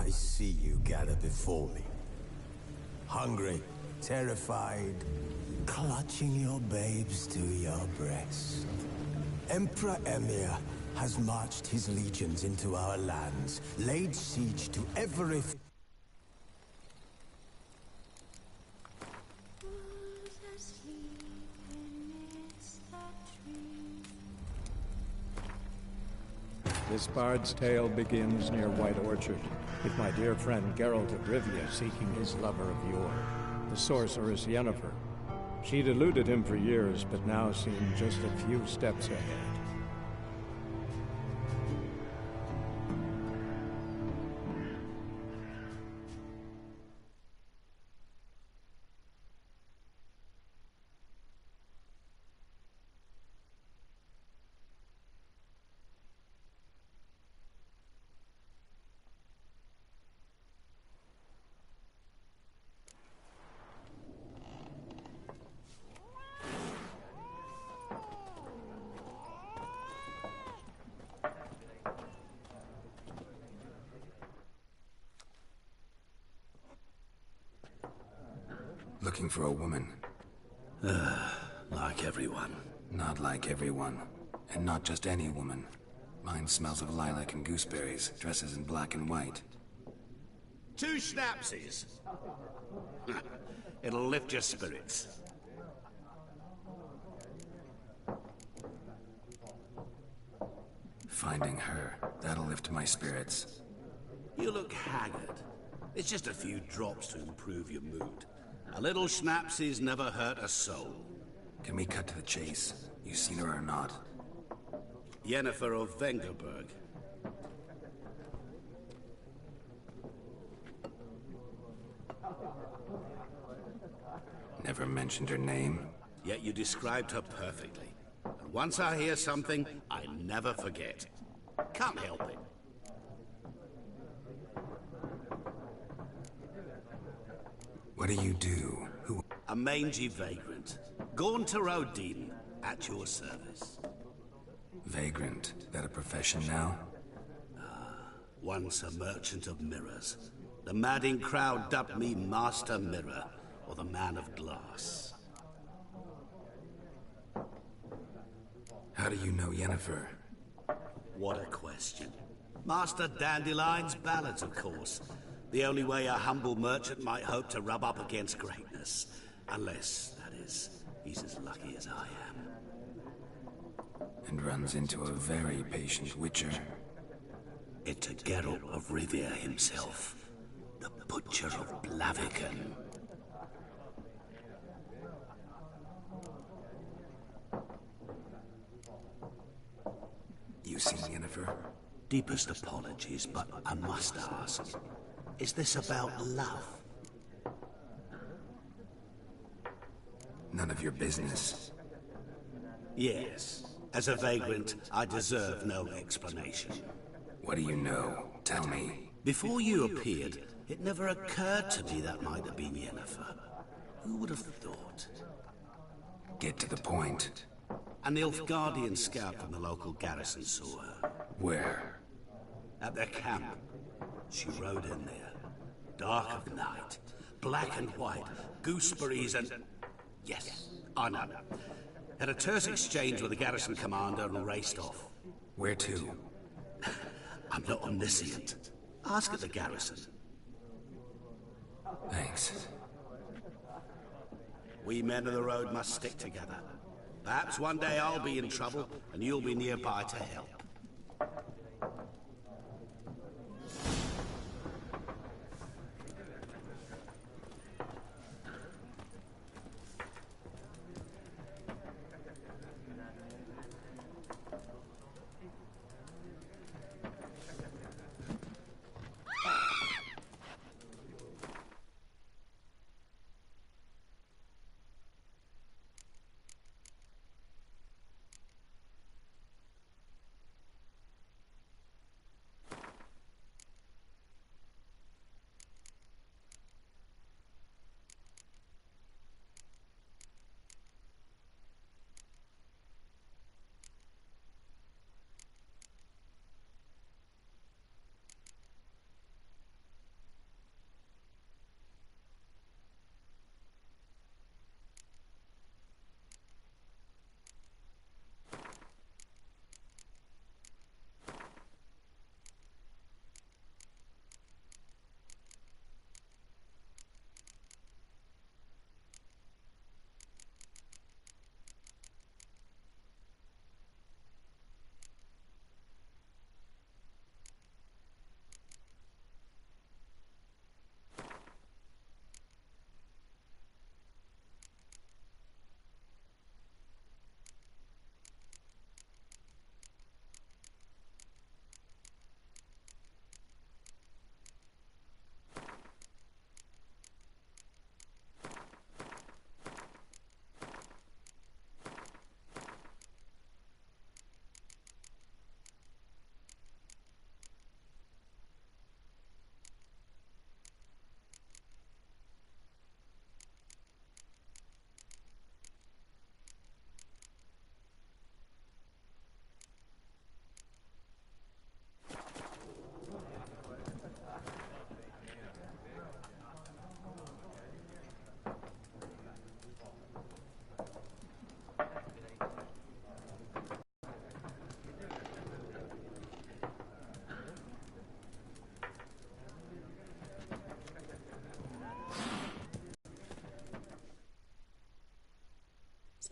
I see you gather before me. Hungry, terrified, clutching your babes to your breast. Emperor Emir has marched his legions into our lands, laid siege to every... This bard's tale begins near White Orchard, with my dear friend Geralt of Rivia seeking his lover of yore, the sorceress Yennefer. She'd eluded him for years, but now seemed just a few steps ahead. Looking for a woman. Like everyone. Not like everyone. And not just any woman. Mine smells of lilac and gooseberries, dresses in black and white. 2 schnapsies. It'll lift your spirits. Finding her, that'll lift my spirits. You look haggard. It's just a few drops to improve your mood. A little schnapsies never hurt a soul. Can we cut to the chase? You seen her or not? Yennefer of Vengerberg. Never mentioned her name. Yet you described her perfectly. And once I hear something, I never forget. Can't help it. What do you do? Who? A mangy vagrant. Gone to Rodin, at your service. Vagrant? That a profession now? Once a merchant of mirrors. The madding crowd dubbed me Master Mirror, or the Man of Glass. How do you know Yennefer? What a question. Master Dandelion's ballads, of course. The only way a humble merchant might hope to rub up against greatness. Unless, that is, he's as lucky as I am. And runs into a very patient witcher. It's a Geralt of Rivia himself. The Butcher of Blaviken. You seen Yennefer? Deepest apologies, but I must ask. Is this about love? None of your business. Yes. As a vagrant, I deserve no explanation. What do you know? Tell me. Before you appeared, it never occurred to me that might have been Yennefer. Who would have thought? Get to the point. An Nilfgaardian scout from the local garrison saw her. Where? At their camp. She rode in there. Dark of night. Black and white. Gooseberries and... Yes, I know. Had a terse exchange with the garrison commander and raced off. Where to? I'm not omniscient. Ask at the garrison. Thanks. We men of the road must stick together. Perhaps one day I'll be in trouble and you'll be nearby to help.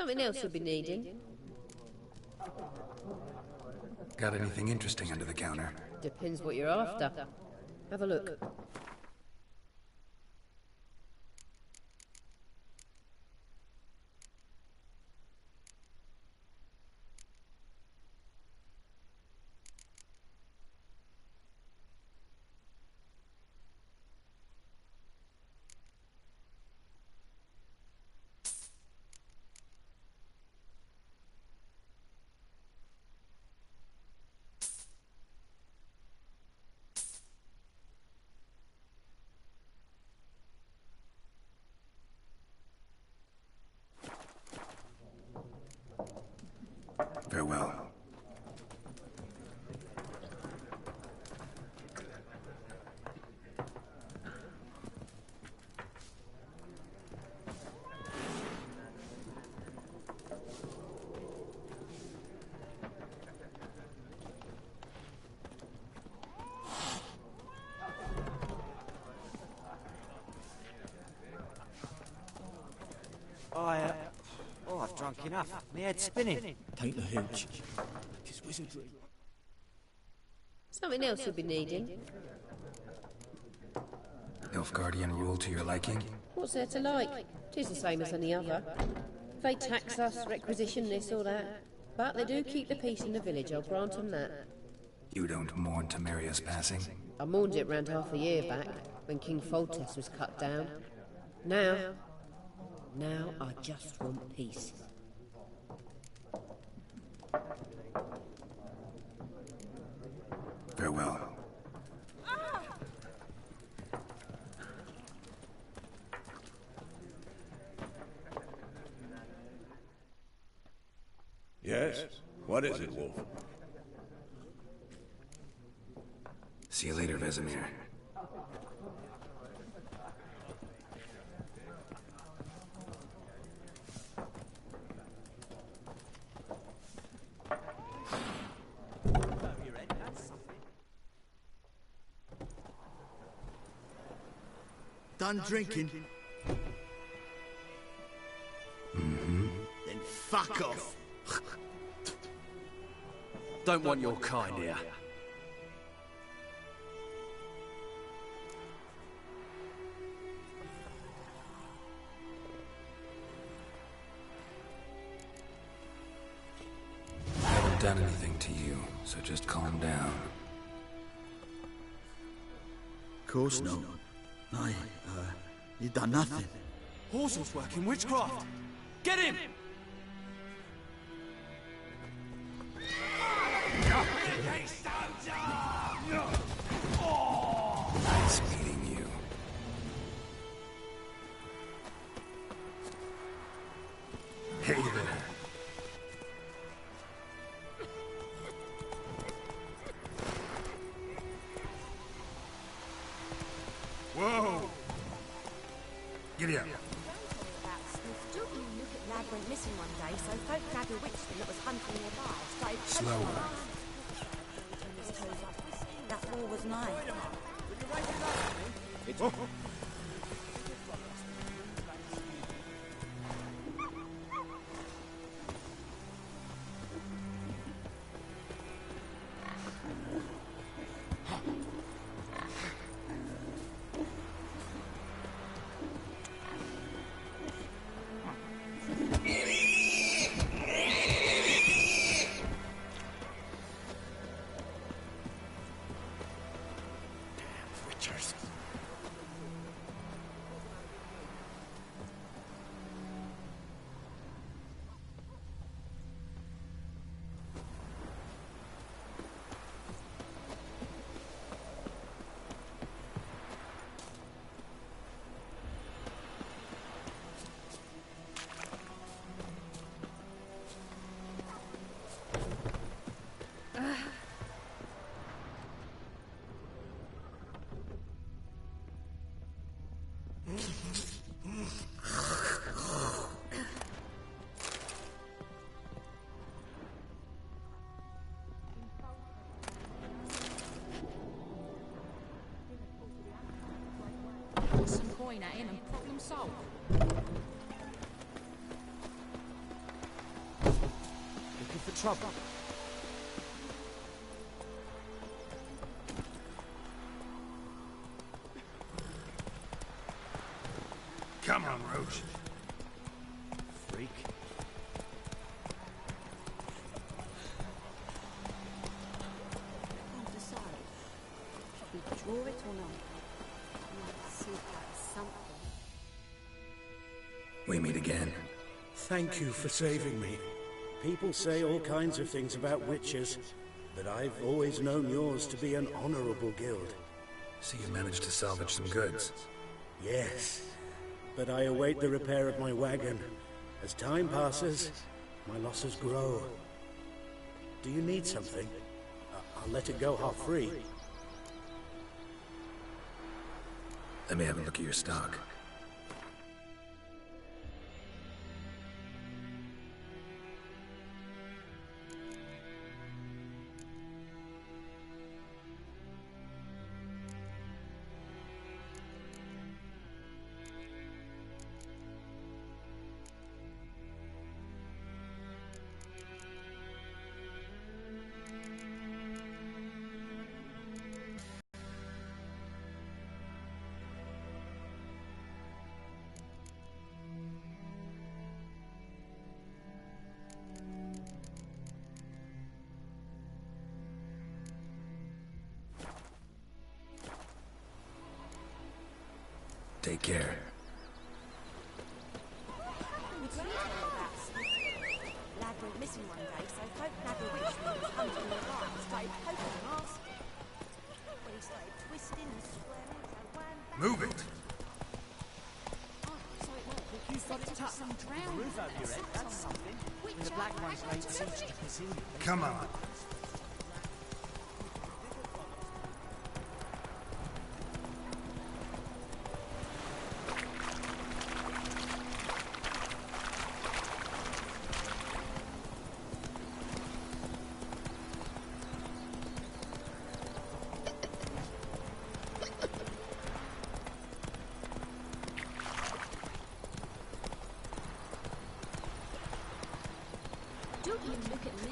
Something else you'll be needing. Got anything interesting under the counter? Depends what you're after. Have a look. Farewell. I've drunk enough. My head's spinning. Take the hooch. It's wizardry. Something else you'll be needing. Nilfgaardian rule to your liking? What's there to like? 'Tis the same as any other. They tax us, requisition this or that. But they do keep the peace in the village, I'll grant them that. You don't mourn Temeria's passing? I mourned it round half a year back, when King Foltest was cut down. Now I just want peace. Farewell. Yes? What is it, Wolf? See you later, Vesemir. Done drinking? Mm-hmm. Then fuck off. Don't want your kind here. I haven't done anything to you, so just calm down. Of course not. No, you done nothing. Horsel's working witchcraft. Get him! Nice meeting you. Hey there. Whoa! Giddy up. Still you look at lad went missing one day, so folk grabbed a witch thing that was hunting their lives. Slower. That war was nigh. Some coin at him and problem solved. trouble. Come on, Roach. Freak. Can't decide. Should we draw it or not? Might see like something. We meet again. Thank you for saving me. People say all kinds of things about witches, but I've always known yours to be an honorable guild. So you managed to salvage some goods? Yes, but I await the repair of my wagon. As time passes, my losses grow. Do you need something? I'll let it go half-free. Let me have a look at your stock. Take care. Lad went missing one day, so folk nabbed a witch that was hunting the light and started poking him asking. When he started twisting and swearing, so wham bam. Move it! Oh, so it might think you've got it tucked. Some drowned. Roof over your head, that's something. Witch The black one's laid siege to casino. Come on. Don't you look at me.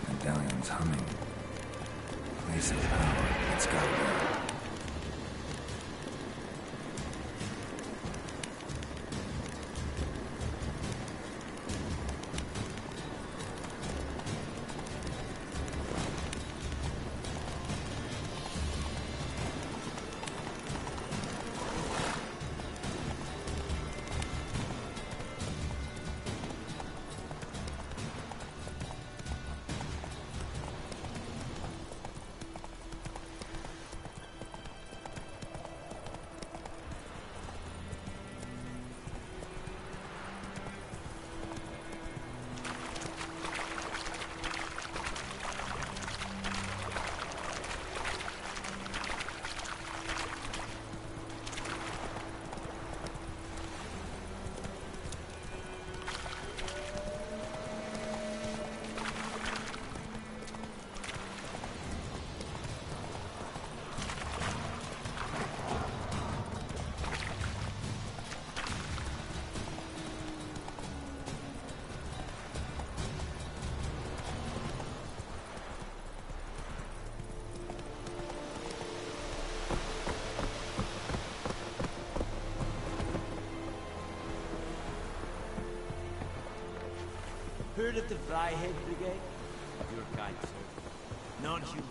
Medallion's humming. Place of power. It's gotta be. Heard of the Fryhead Brigade? Your kind, sir. Non-humans.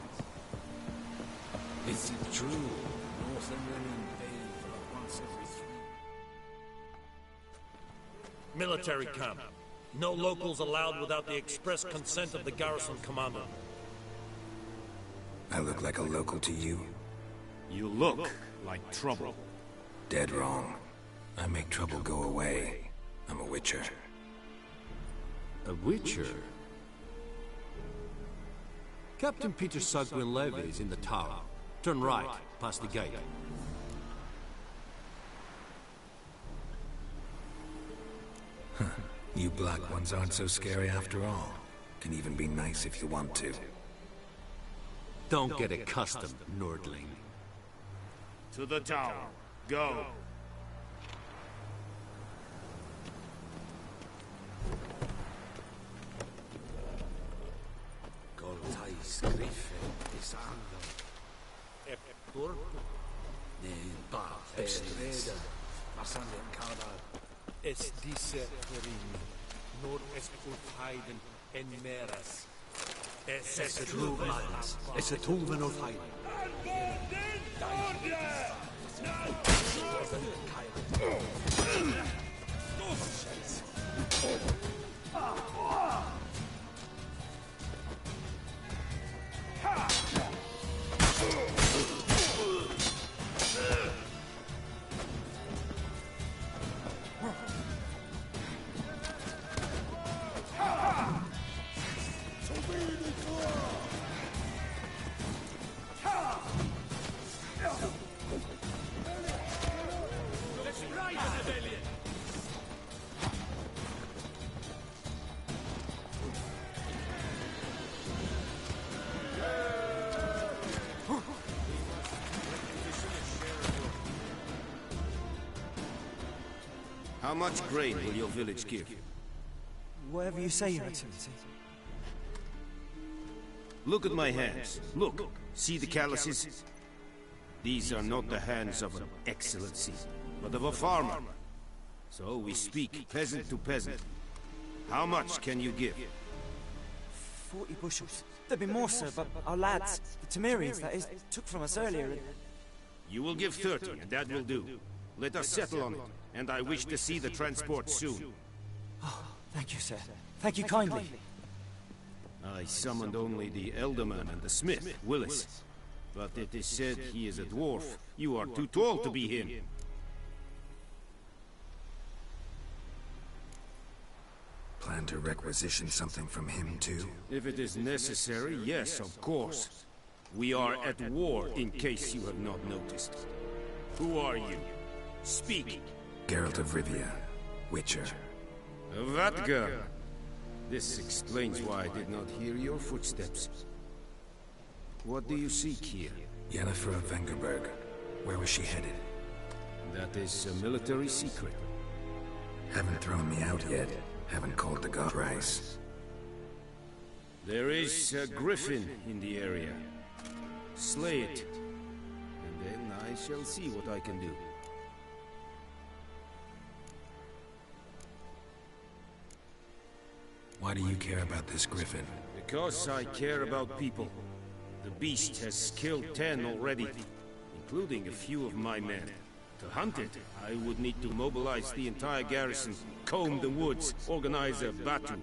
Is it true? Northernmen invade for once every 3. Military camp. No locals allowed without the express consent of the garrison commander. I look like a local to you? You look like trouble. Dead wrong. I make trouble go away. I'm a witcher. A witcher? Captain Peter Sugwin Levy is in the tower. Turn right, past the gate. You black ones aren't so scary after all. Can even be nice if you want to. Don't get accustomed, Nordling. To the tower. Go. Goltais Griffin Isando. Eptur. Ba Estreda. Masande Kada. Es diese Verini. Nur es Ulfheiden en Meras. Es ist Trugmans. Es ist Tuven Ulfheiden. How much grain will your village give? Whatever you say, Your Excellency. Look at my hands. Look. See the calluses? These are not the hands of an excellency, but of a farmer. So we speak peasant to peasant. How much can you give? 40 bushels. There'd be more, sir, but our lads, the Temerians, that is, took from us earlier. You will give 30, and that will do. Let us settle on it, and I wish to see the transport soon. Oh, thank you, sir. Thank you kindly. I summoned only the Elderman and the smith, Willis. But it is said he is a dwarf. You are too tall to be him. Plan to requisition something from him, too? If it is necessary, yes, of course. We are at war, in case you have not noticed. Who are you? Speak. Geralt of Rivia, Witcher. Vatgar. This explains why I did not hear your footsteps. What do you seek here? Yennefer of Vengerberg. Where was she headed? That is a military secret. Haven't thrown me out yet. Haven't called the god price. There is a griffin in the area. Slay it. And then I shall see what I can do. Why do you care about this griffin? Because I care about people. The beast has killed 10 already, including a few of my men. To hunt it, I would need to mobilize the entire garrison, comb the woods, organize a battle.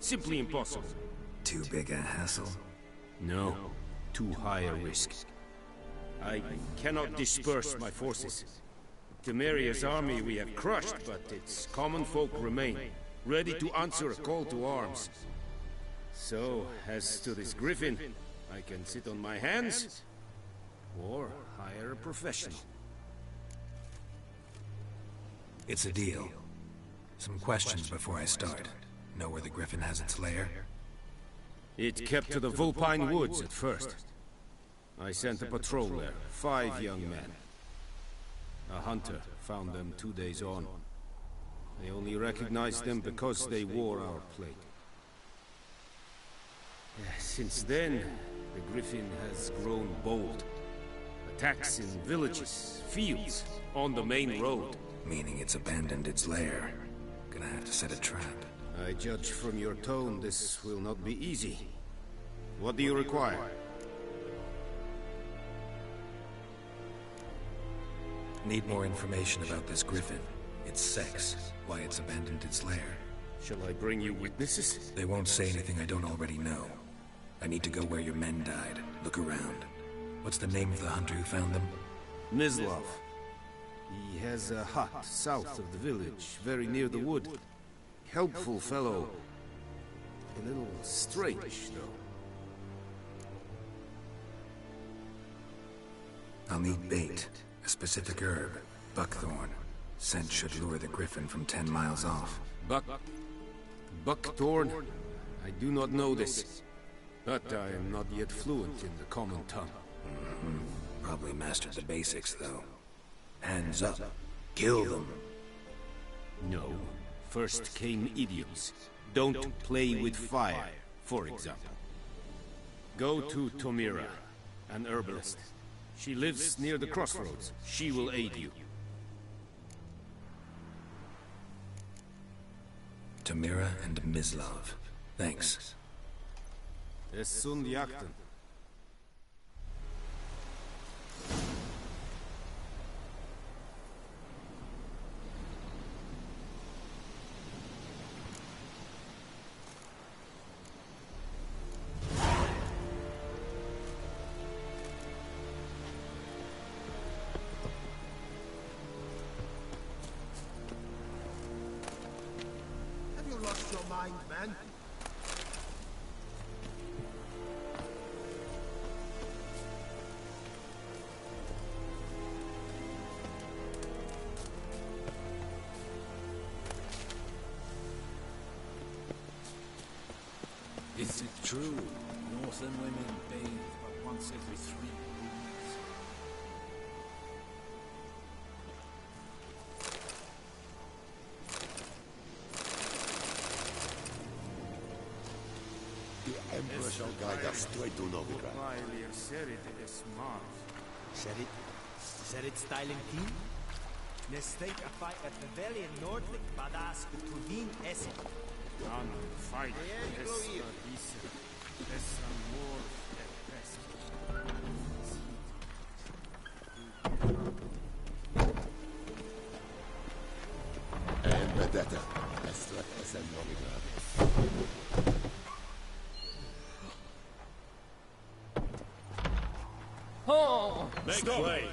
Simply impossible. Too big a hassle? No, too high a risk. I cannot disperse my forces. Temeria's army we have crushed, but its common folk remain, ready to answer a call to arms. So, as to this griffin, I can sit on my hands, or hire a professional. It's a deal. Some questions before I start. Know where the griffin has its lair? It kept to the Vulpine Woods at first. I sent a patrol there, 5 young men. A hunter found them 2 days on. They only recognized them because they wore our plate. Since then, the griffin has grown bold. Attacks in villages, fields, on the main road. Meaning it's abandoned its lair. Gonna have to set a trap. I judge from your tone this will not be easy. What do you require? Need more information about this griffin. Its sex, why it's abandoned its lair. Shall I bring you witnesses? They won't say anything I don't already know. I need to go where your men died. Look around. What's the name of the hunter who found them? Mislav. He has a hut south of the village, very near the wood. Helpful fellow. A little strange, though. I'll need bait. A specific herb. Buckthorn. Scent should lure the griffin from 10 miles off. Buckthorn? I do not know this. But I am not yet fluent in the common tongue. Probably mastered the basics, though. Hands up. Kill them. No. First came idioms. Don't play with fire, for example. Go to Tomira, an herbalist. She lives near the crossroads. She will aid you. Tamira and Mislav. Thanks. Es sunt jagten. Have you lost your mind, man? Is it true? Northern women bathe but once every 3 moons. The Emperor shall guide us straight to Novigrad. Serit styling team? Nestek a fight at the very Nordlich badass between Essen. Fight. Es amor Vendetta. Estra Essen Novigrad. Make way!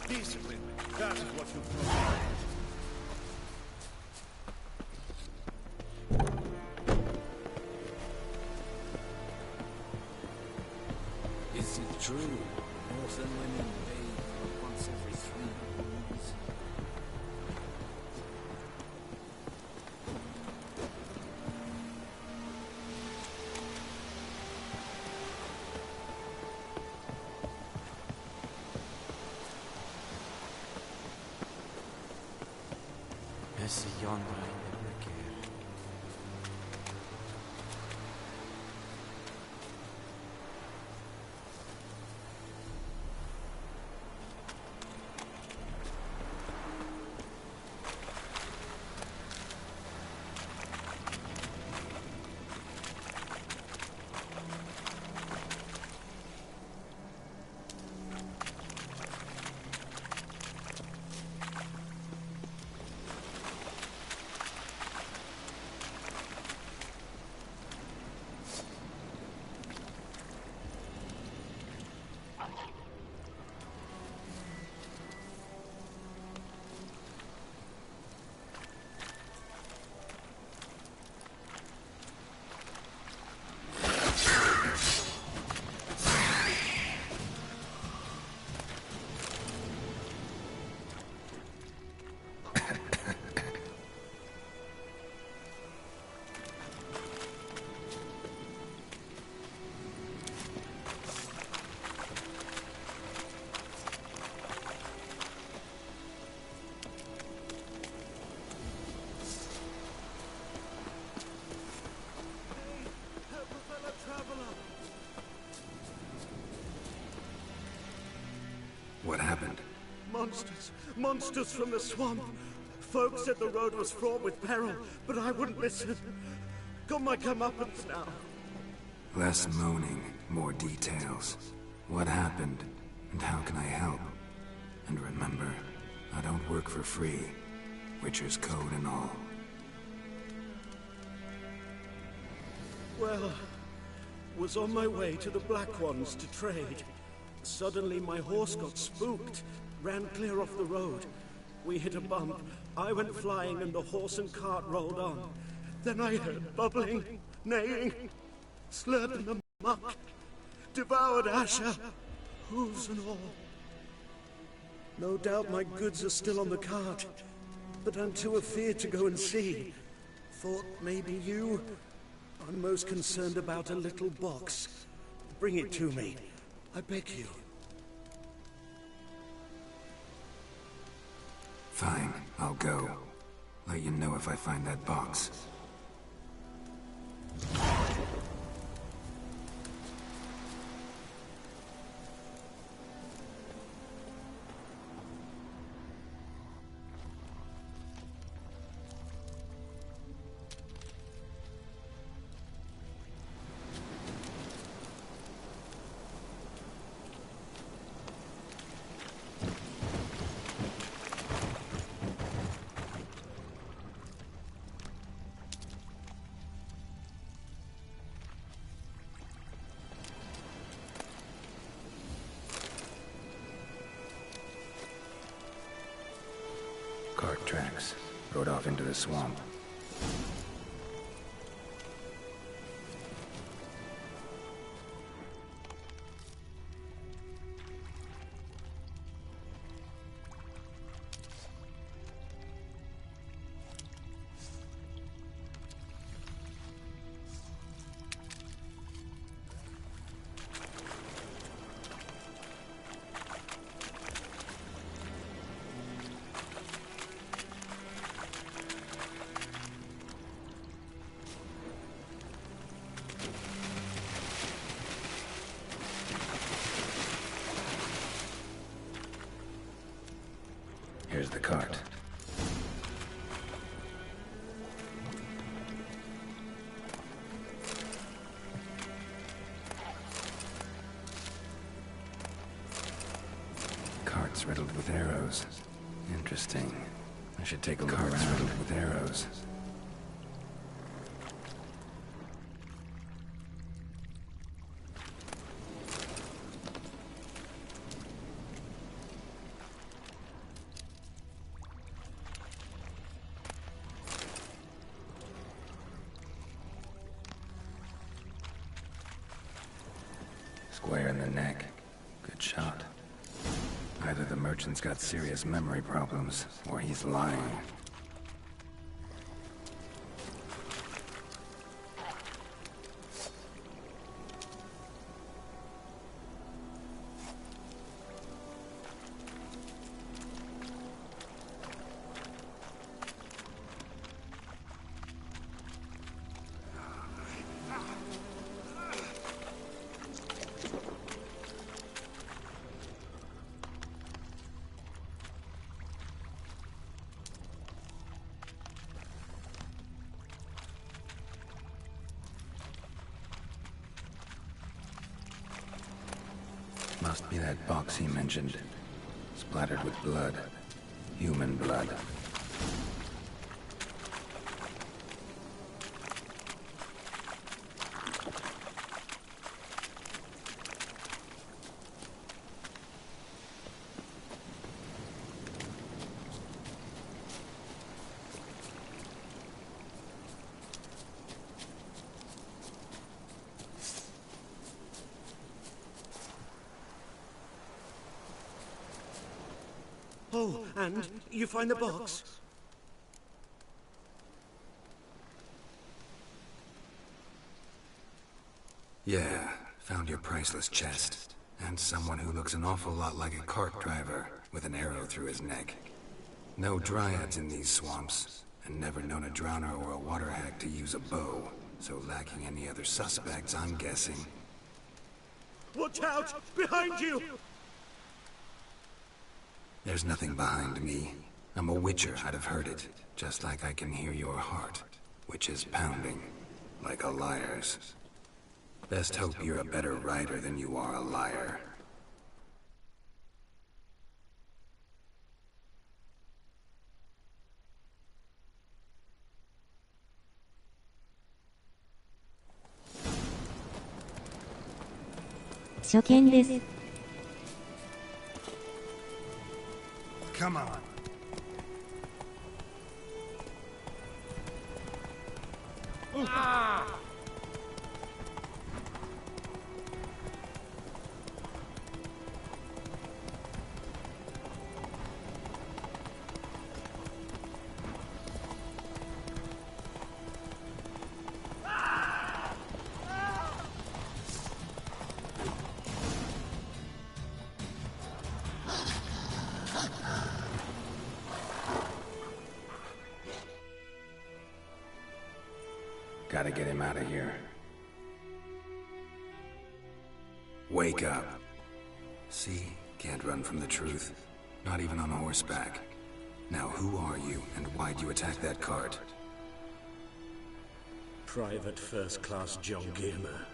Discipline. That is what you provide. Is it true? Northern women bathe but once every 3 moons. Esse yonder I never cared. Monsters. Monsters from the swamp. Folks said the road was fraught with peril, but I wouldn't listen. Got my comeuppance now. Less moaning, more details. What happened, and how can I help? And remember, I don't work for free. Witcher's code and all. Well, was on my way to the Black Ones to trade. Suddenly my horse got spooked, ran clear off the road. We hit a bump, I went flying and the horse and cart rolled on. Then I heard bubbling, neighing, slurping the muck, devoured Asher, hooves and all. No doubt my goods are still on the cart, but I'm too afeard to go and see. Thought maybe you... I'm most concerned about a little box. Bring it to me. I beg you. Fine, I'll go. Let you know if I find that box. Cart tracks. Rode off into the swamp. Here's the cart. Cart's riddled with arrows. Interesting. I should take a look around. Cart's riddled with arrows. Square in the neck. Good shot. Either the merchant's got serious memory problems, or he's lying. Must be that box he mentioned. Splattered with blood. Human blood. Oh, and you find the box? Yeah, found your priceless chest. And someone who looks an awful lot like a cart driver, with an arrow through his neck. No dryads in these swamps, and never known a drowner or a water hag to use a bow. So lacking any other suspects, I'm guessing. Watch out! Behind you! There's nothing behind me. I'm a witcher, I'd have heard it. Just like I can hear your heart, which is pounding, like a liar's. Best hope you're a better rider than you are a liar. Come on. Ah! Gotta get him out of here. Wake up. See? Can't run from the truth. Not even on horseback. Now who are you, and why'd you attack that cart? Private First Class John Gilmer.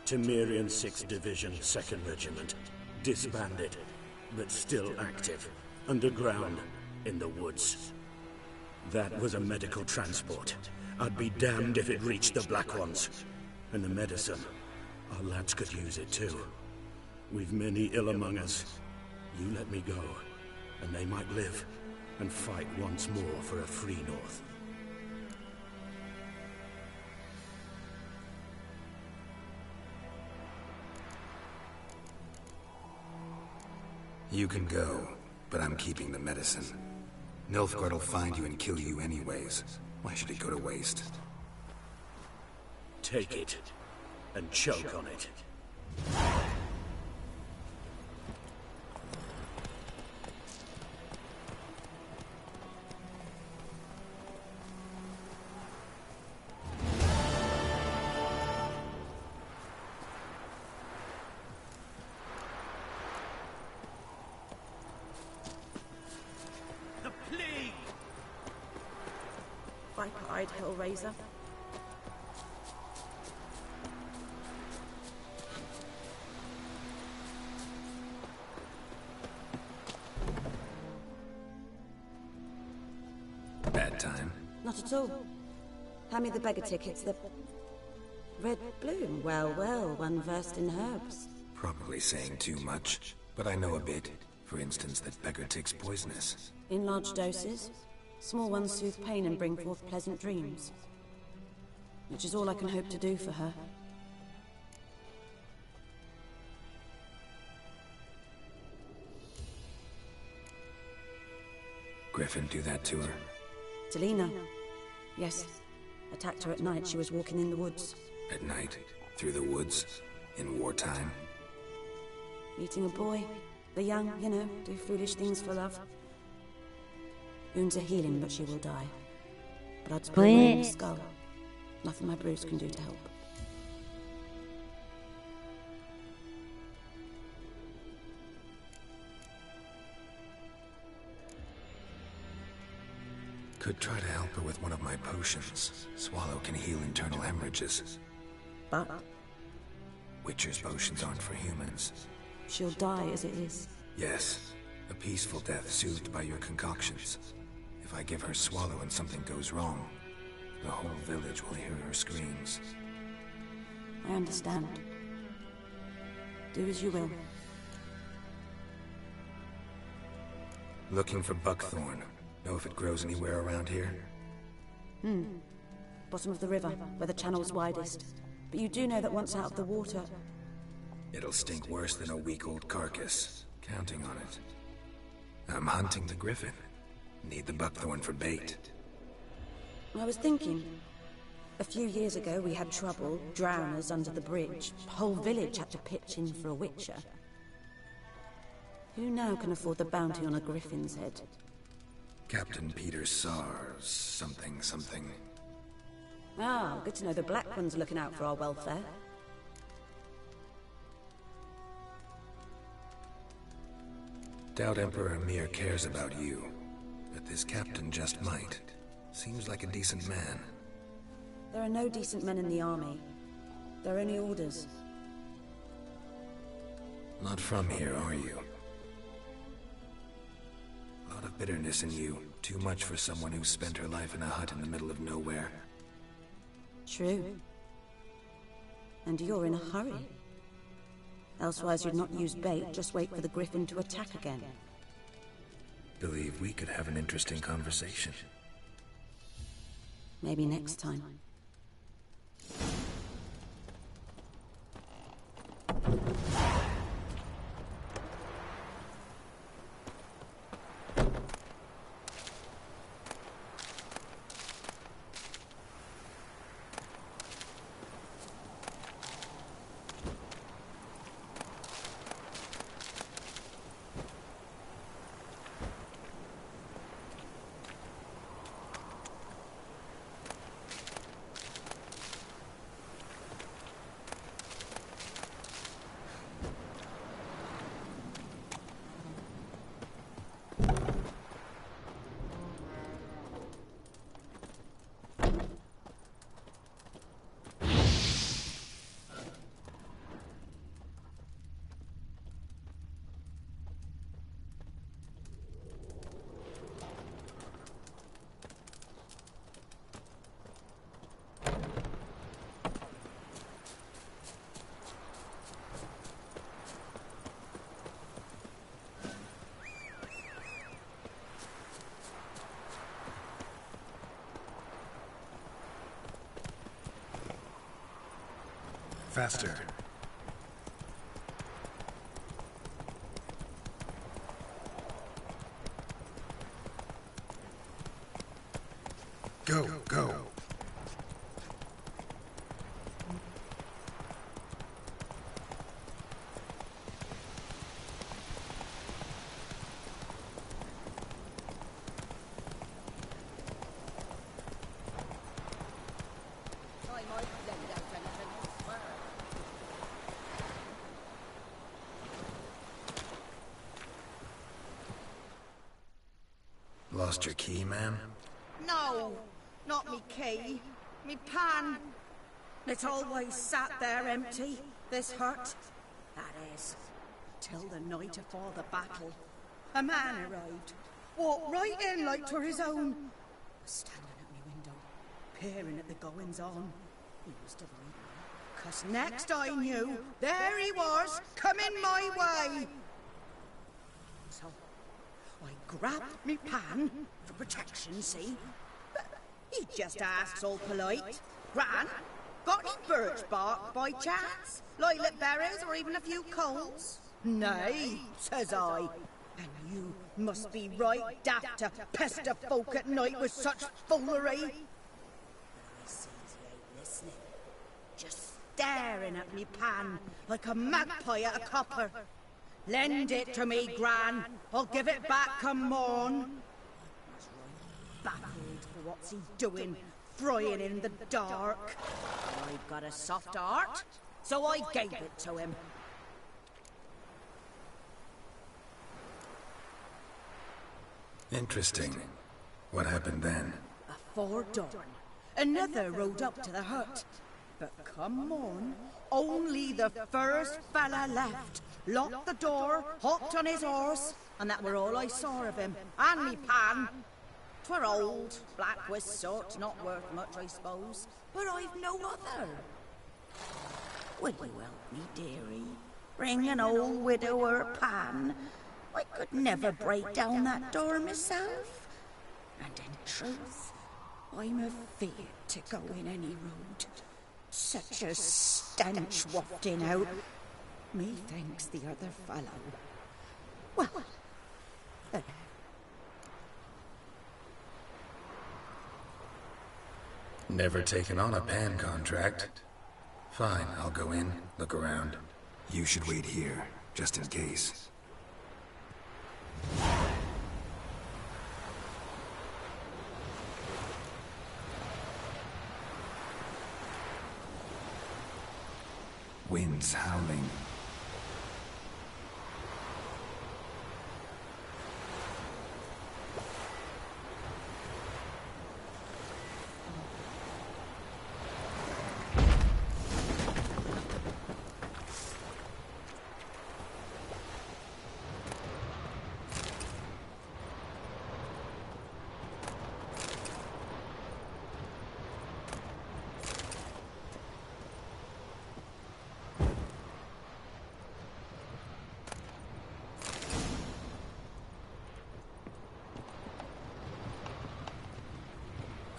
Temerian 6th Division, 2nd Regiment. Disbanded, but still active. Underground, in the woods. That was a medical transport. I'd be damned if it reached the Black Ones. And the medicine. Our lads could use it too. We've many ill among us. You let me go, and they might live, and fight once more for a free North. You can go, but I'm keeping the medicine. Nilfgaard will find you and kill you anyways. Why should it go to waste? Take it, and choke on it. Viper-eyed Hellraiser. Bad time? Not at all. Hand me the beggar tickets, the... Red bloom. Well, well, one versed in herbs. Probably saying too much, but I know a bit. For instance, that beggar tick's poisonous. In large doses. Small ones soothe pain and bring forth pleasant dreams. Which is all I can hope to do for her. Griffin do that to her? Delina. Yes. Attacked her at night. She was walking in the woods. At night? Through the woods? In wartime? Meeting a boy. The young, you know, do foolish things for love. Wounds are healing, but she will die. Blood's pouring in the skull. Nothing my brews can do to help. Could try to help her with one of my potions. Swallow can heal internal hemorrhages. But? Witcher's potions aren't for humans. She'll die as it is. Yes. A peaceful death soothed by your concoctions. If I give her Swallow and something goes wrong, the whole village will hear her screams. I understand. Do as you will. Looking for buckthorn. Know if it grows anywhere around here? Bottom of the river, where the channel's widest. But you do know that once out of the water... It'll stink worse than a week-old carcass. Counting on it. I'm hunting the griffin. Need the buckthorn for bait. I was thinking... A few years ago we had trouble, drowners under the bridge. The whole village had to pitch in for a witcher. Who now can afford the bounty on a griffin's head? Captain Peter Sars, something. Ah, good to know the Black One's looking out for our welfare. Doubt Emperor Mir cares about you, but this captain just might. Seems like a decent man. There are no decent men in the army. There are only orders. Not from here, are you? A lot of bitterness in you. Too much for someone who spent her life in a hut in the middle of nowhere. True. And you're in a hurry. Elsewise you'd not use bait, just wait for the griffin to attack again. Believe we could have an interesting conversation. Maybe next time. Faster. Go, go. Lost your key, ma'am? No, not me key. Me pan. It's always sat there empty, this hut. That is, till the night afore the battle. A man arrived, walked right in like 'twere his own. Was standing at me window, peering at the goings-on. He was divided, 'cause next I knew, there he was, coming my way. So I grabbed me pan, for protection, see? But he just asks all polite. Gran, got any birch bark by chance? Lilac berries or even a few coals? Nay, says I. And you must be right daft to pester folk at night with such foolery. But I sees he ain't listening. Just staring at me pan like a magpie at a copper. Lend it to me, Gran. I'll give it back come morn. Baffled for what's he doing, frying in the dark. I've got a soft heart, so I gave it to him. Interesting. What happened then? Afore dawn, another rode up to the hut. But come morn, only the first fella left. Locked the door, hopped on his horse, and that were all I saw of him. And me pan. 'Twere old, black with soot, not worth much, I suppose. But I've no other. Will you help me, dearie? Bring an old widower pan. I could never break down that door myself. And in truth, I'm afeard to go in any road. Such a stench wafting out. Methinks the other fellow. Well, there. Never taken on a pan contract. Fine, I'll go in, look around. You should wait here, just in case. Wind's howling.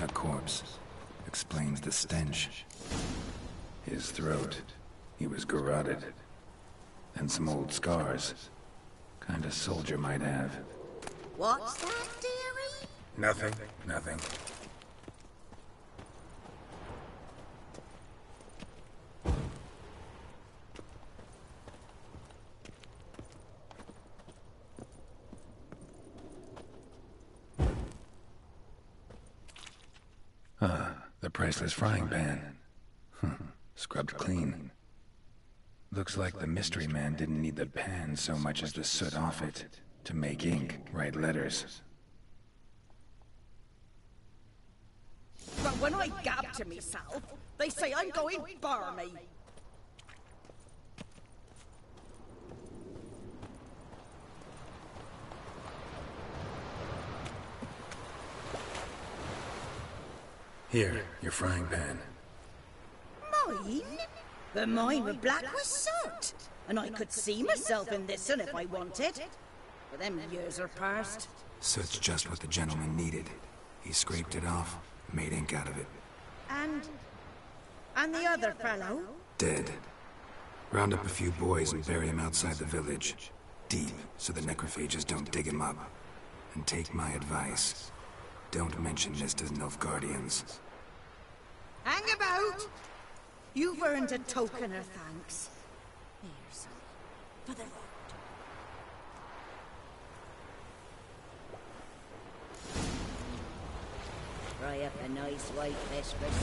A corpse. Explains the stench. His throat. He was garroted. And some old scars. Kind of soldier might have. What's that, dearie? Nothing. Nothing. The priceless frying pan. Scrubbed clean. Looks like the mystery man didn't need the pan so much as the soot off it to make ink, write letters. But when I gab to myself, they say I'm going barmy. Here, your frying pan. Mine? But mine were black with soot. And I could see myself in this one if I wanted. But them years are past. Soot's just what the gentleman needed. He scraped it off, made ink out of it. And the other fellow? Dead. Round up a few boys and bury him outside the village. Deep, so the necrophages don't dig him up. And take my advice. Don't mention this to the Nilfgaardians. Hang about! You've earned a token of thanks. Here, son. For the road. Fry up a nice white vespers.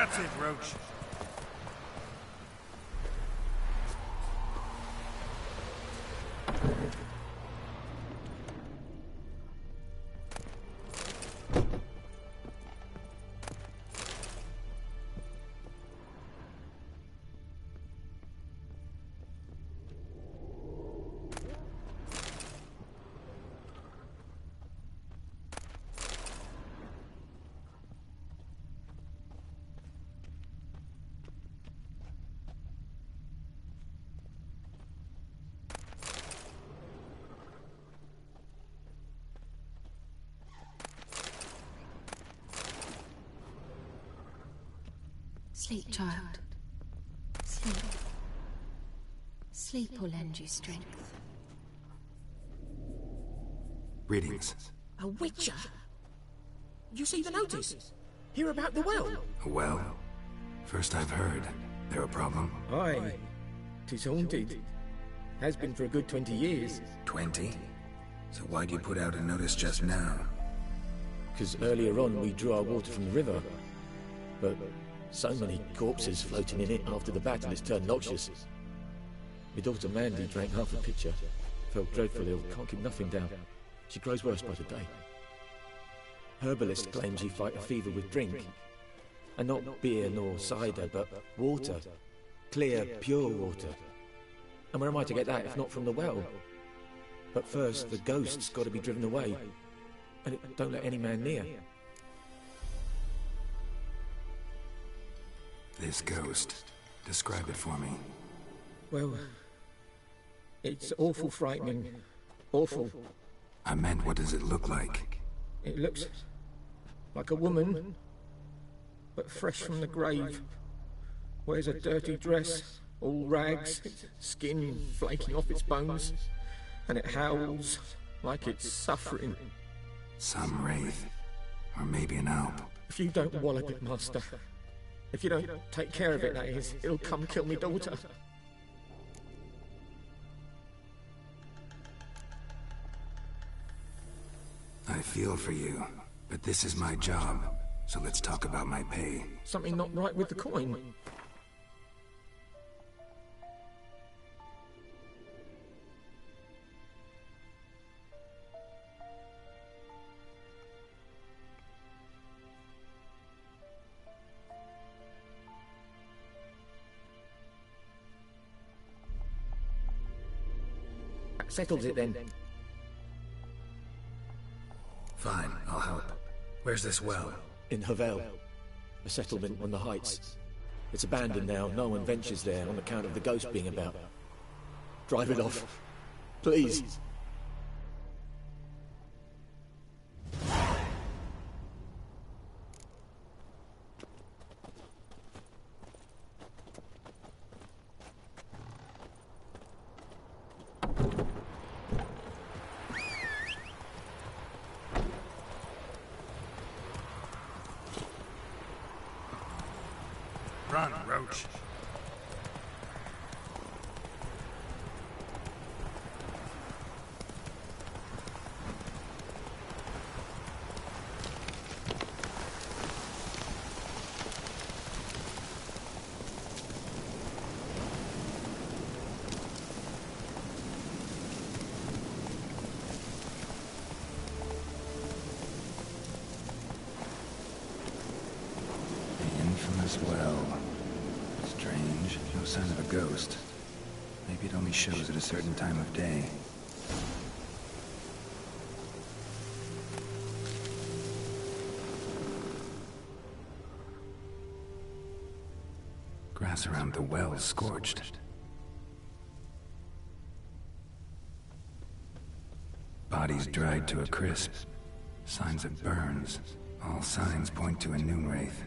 That's it, Roach. Sleep, child. Sleep. Sleep will lend you strength. Greetings. A witcher? You see the notice? Hear about the well? A well? First I've heard. There a problem? Aye. 'Tis haunted. Has been for a good 20 years. 20? So why'd you put out a notice just now? 'Cause earlier on we drew our water from the river. But so many corpses floating in it after the battle it's turned noxious. My daughter Mandy drank half a pitcher. Felt dreadful ill, can't keep nothing down. She grows worse by the day. Herbalist claims he fight a fever with drink. And not beer nor cider, but water. Clear, pure water. And where am I to get that if not from the well? But first, the ghost's got to be driven away. And it don't let any man near. This ghost. Describe it for me. Well, it's awful frightening. Awful. I meant, what does it look like? It looks like a woman, but fresh from the grave. Wears a dirty dress, all rags, skin flaking off its bones, and it howls like it's suffering. Some wraith. Or maybe an alp. If you don't wallop it, Master, if you don't take care of it, that is, it'll come kill me daughter. I feel for you, but this is my job, so let's talk about my pay. Something not right with the coin. That settles it then. Fine, I'll help. Where's this well? In Havel, a settlement on the heights. It's abandoned now, no one ventures there on account of the ghost being about. Drive it off, please. Run, Roach. The infamous well. Strange, no sign of a ghost. Maybe it only shows at a certain time of day. Grass around the well scorched. Bodies dried to a crisp. Signs of burns. All signs point to a noon wraith.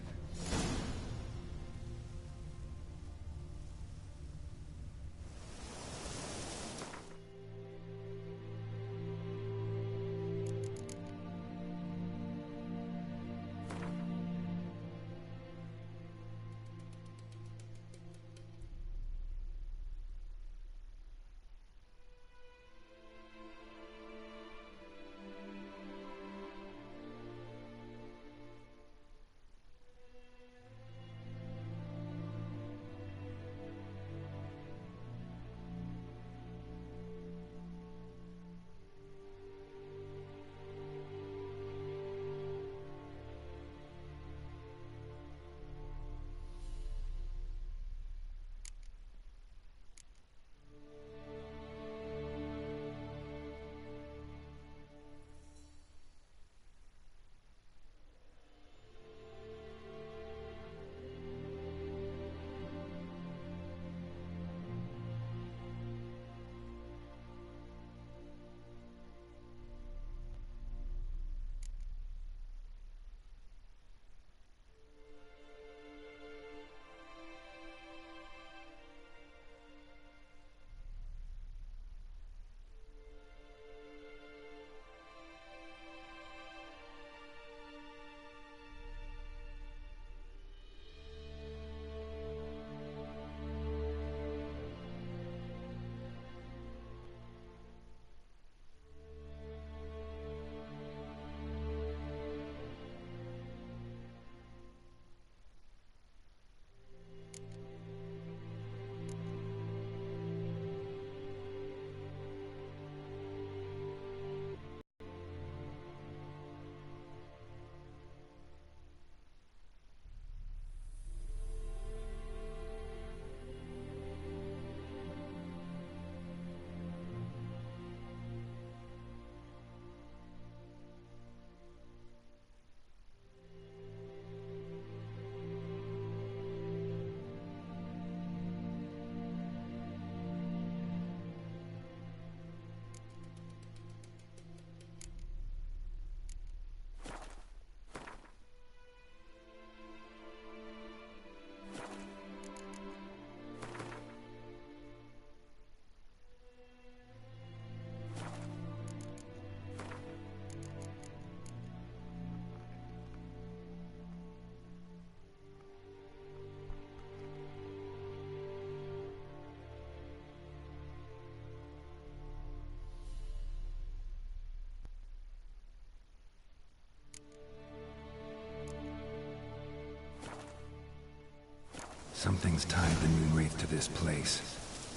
Something's tied the Moonwraith to this place.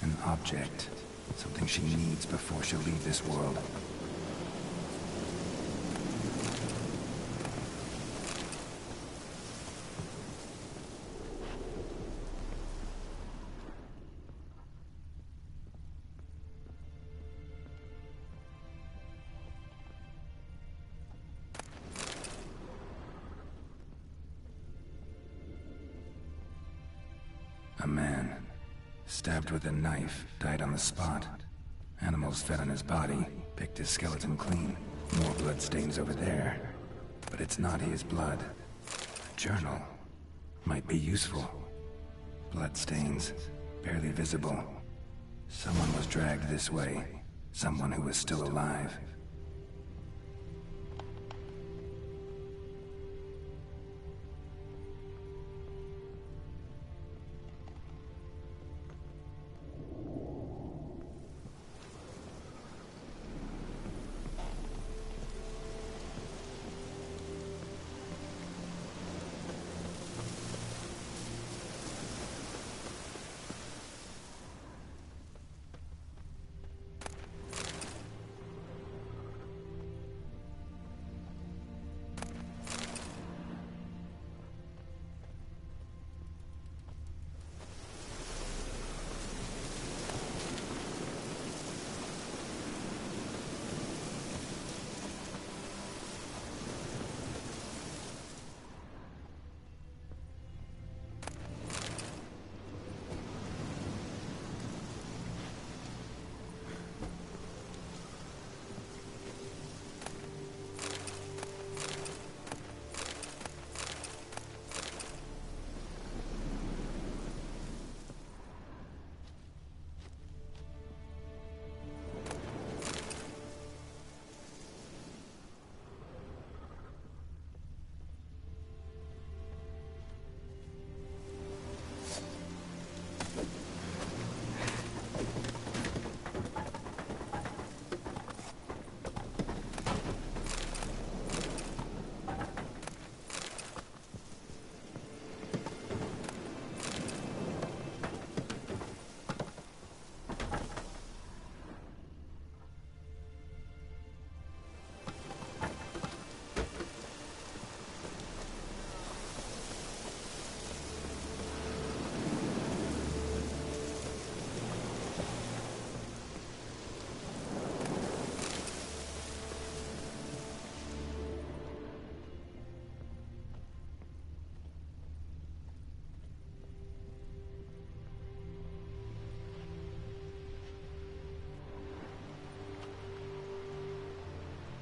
An object. Something she needs before she'll leave this world. A man, stabbed with a knife, died on the spot. Animals fed on his body, picked his skeleton clean. More blood stains over there. But it's not his blood. A journal. Might be useful. Blood stains, barely visible. Someone was dragged this way. Someone who was still alive.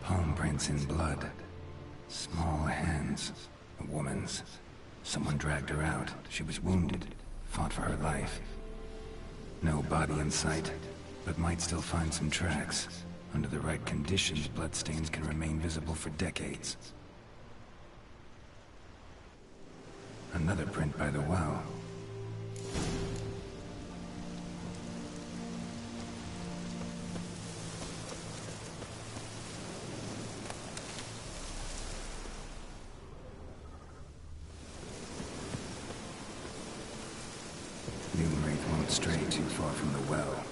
Palm prints in blood. Small hands. A woman's. Someone dragged her out. She was wounded. Fought for her life. No body in sight, but might still find some tracks. Under the right conditions, bloodstains can remain visible for decades. Another print by the well. Moonwraith won't stray too far from the well.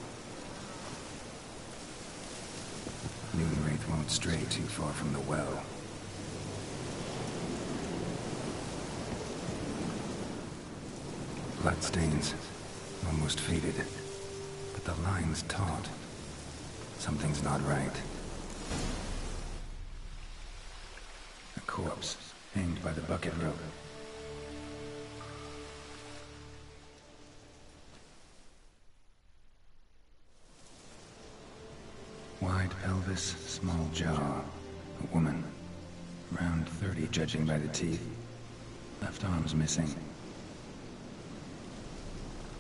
Moonwraith won't stray too far from the well. Bloodstains, almost faded, but the line's taut. Something's not right. A corpse, hanged by the bucket rope. Wide pelvis, small jaw. A woman. Around 30, judging by the teeth. Left arm's missing.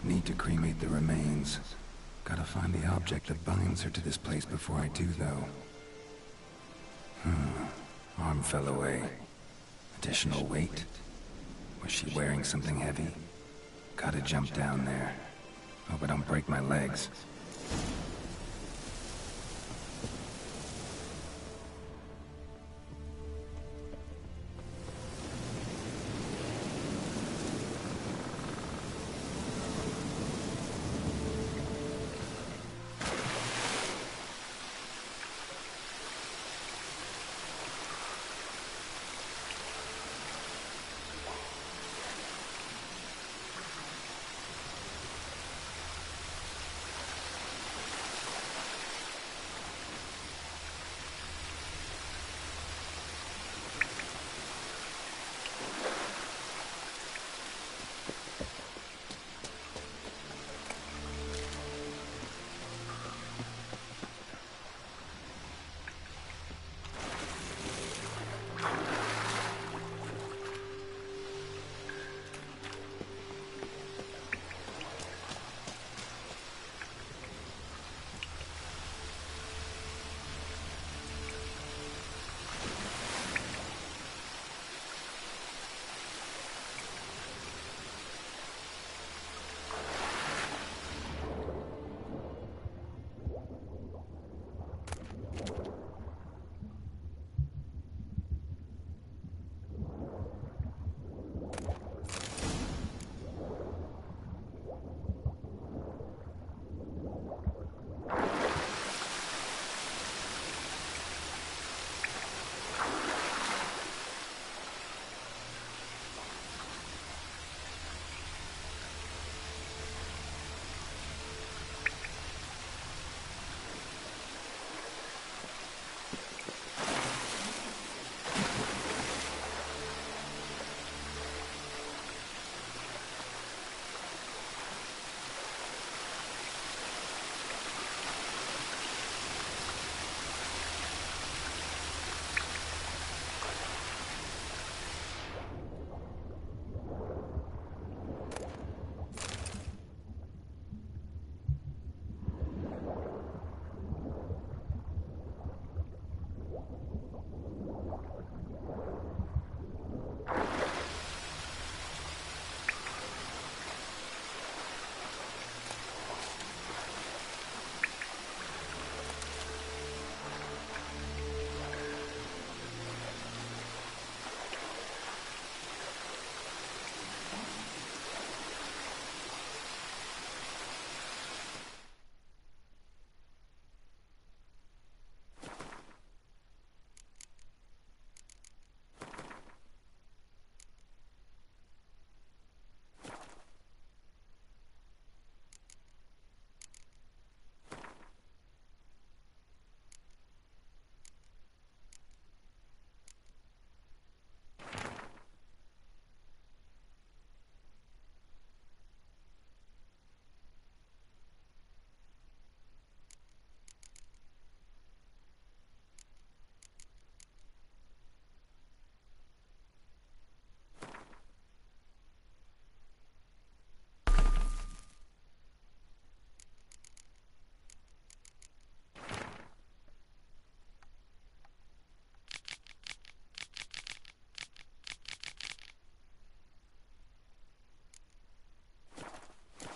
Need to cremate the remains. Gotta find the object that binds her to this place before I do, though. Arm fell away. Additional weight? Was she wearing something heavy? Gotta jump down there. Hope I don't break my legs.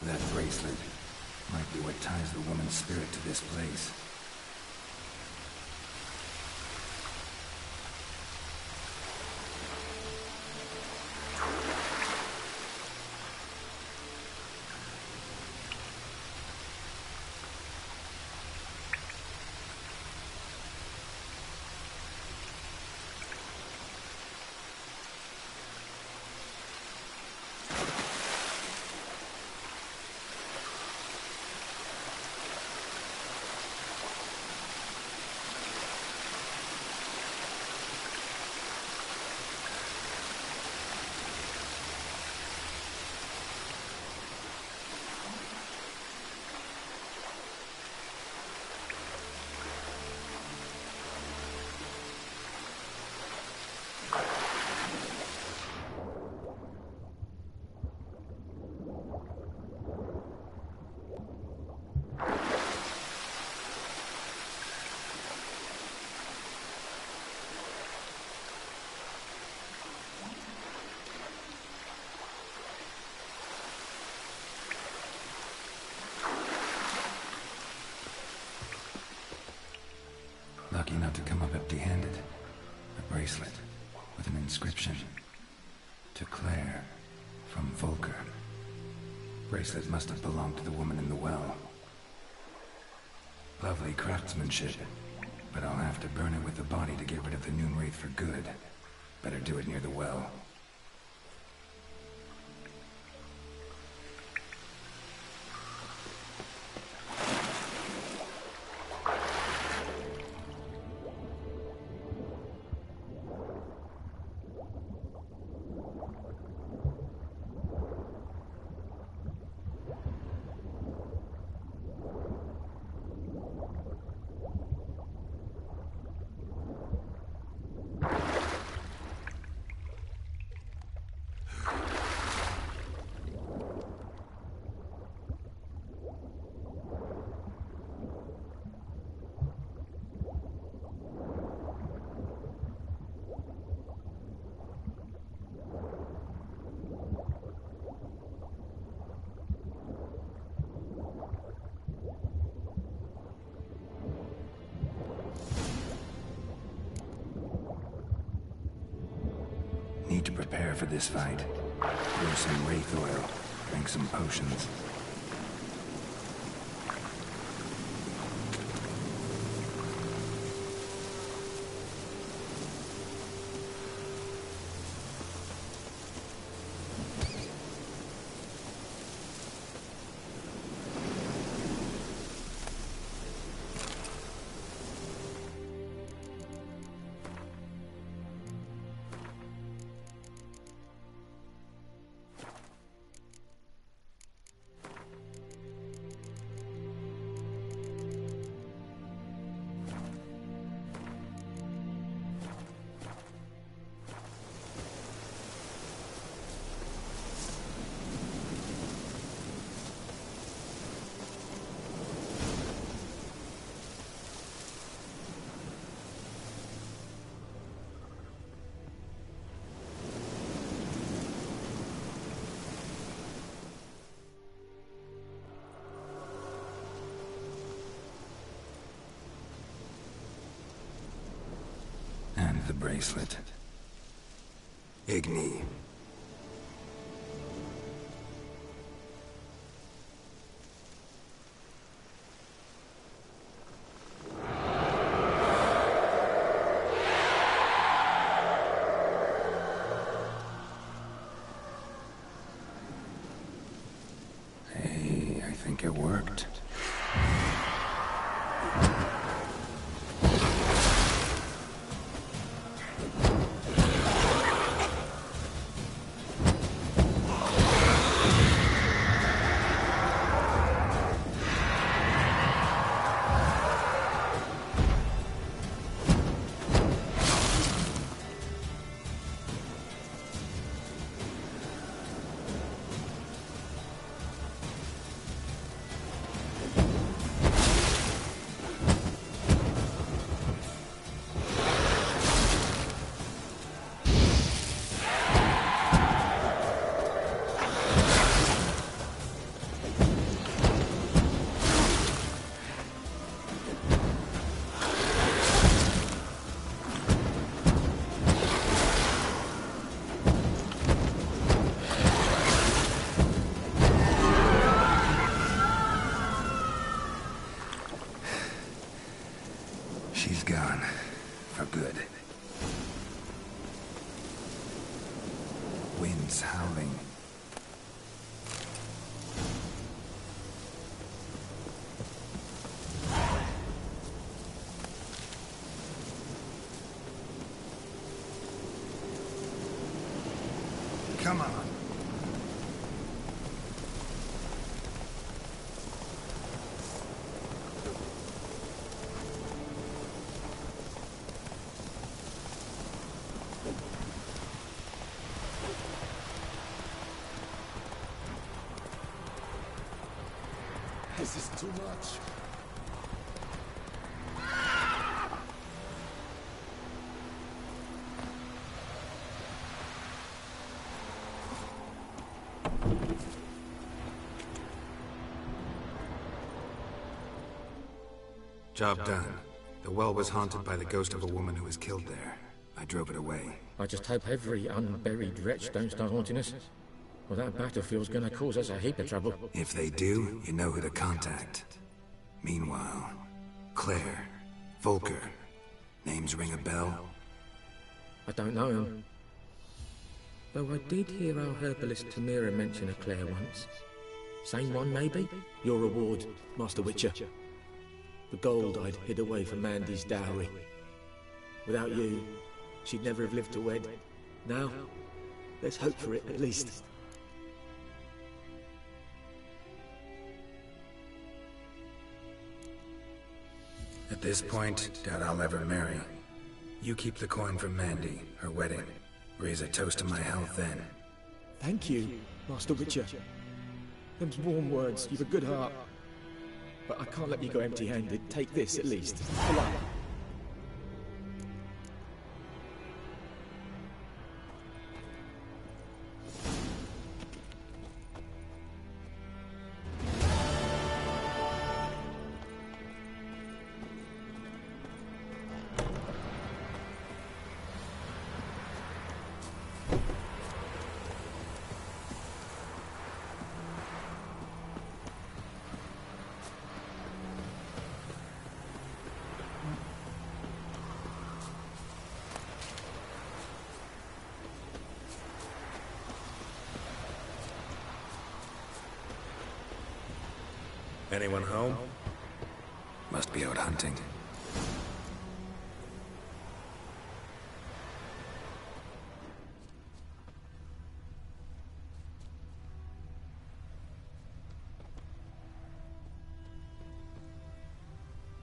That bracelet might be what ties the woman's spirit to this place. Lucky not to come up empty-handed. A bracelet with an inscription. To Claire, from Volker. Bracelet must have belonged to the woman in the well. Lovely craftsmanship, but I'll have to burn it with the body to get rid of the Noon Wraith for good. Better do it near the well. Need to prepare for this fight. Brew some wraith oil. Drink some potions. The bracelet. Igni. Hey, I think it worked. She's gone. For good. Wind's howling. Come on. This is too much. Job done. The well was haunted by the ghost of a woman who was killed there. I drove it away. I just hope every unburied wretch don't start haunting us. Well, that battlefield's gonna cause us a heap of trouble. If they do, you know who to contact. Meanwhile, Claire, Volker, names ring a bell? I don't know him. Though I did hear our herbalist Tamira mention a Claire once. Same one, maybe? Your reward, Master Witcher. The gold I'd hid away for Mandy's dowry. Without you, she'd never have lived to wed. Now, let's hope for it, at least. At this point, doubt I'll ever marry. You keep the coin for Mandy, her wedding. Raise a toast to my health then. Thank you, Master Witcher. Them's warm words, you've a good heart. But I can't let you go empty-handed. Take this, at least. For luck. Anyone home? Must be out hunting.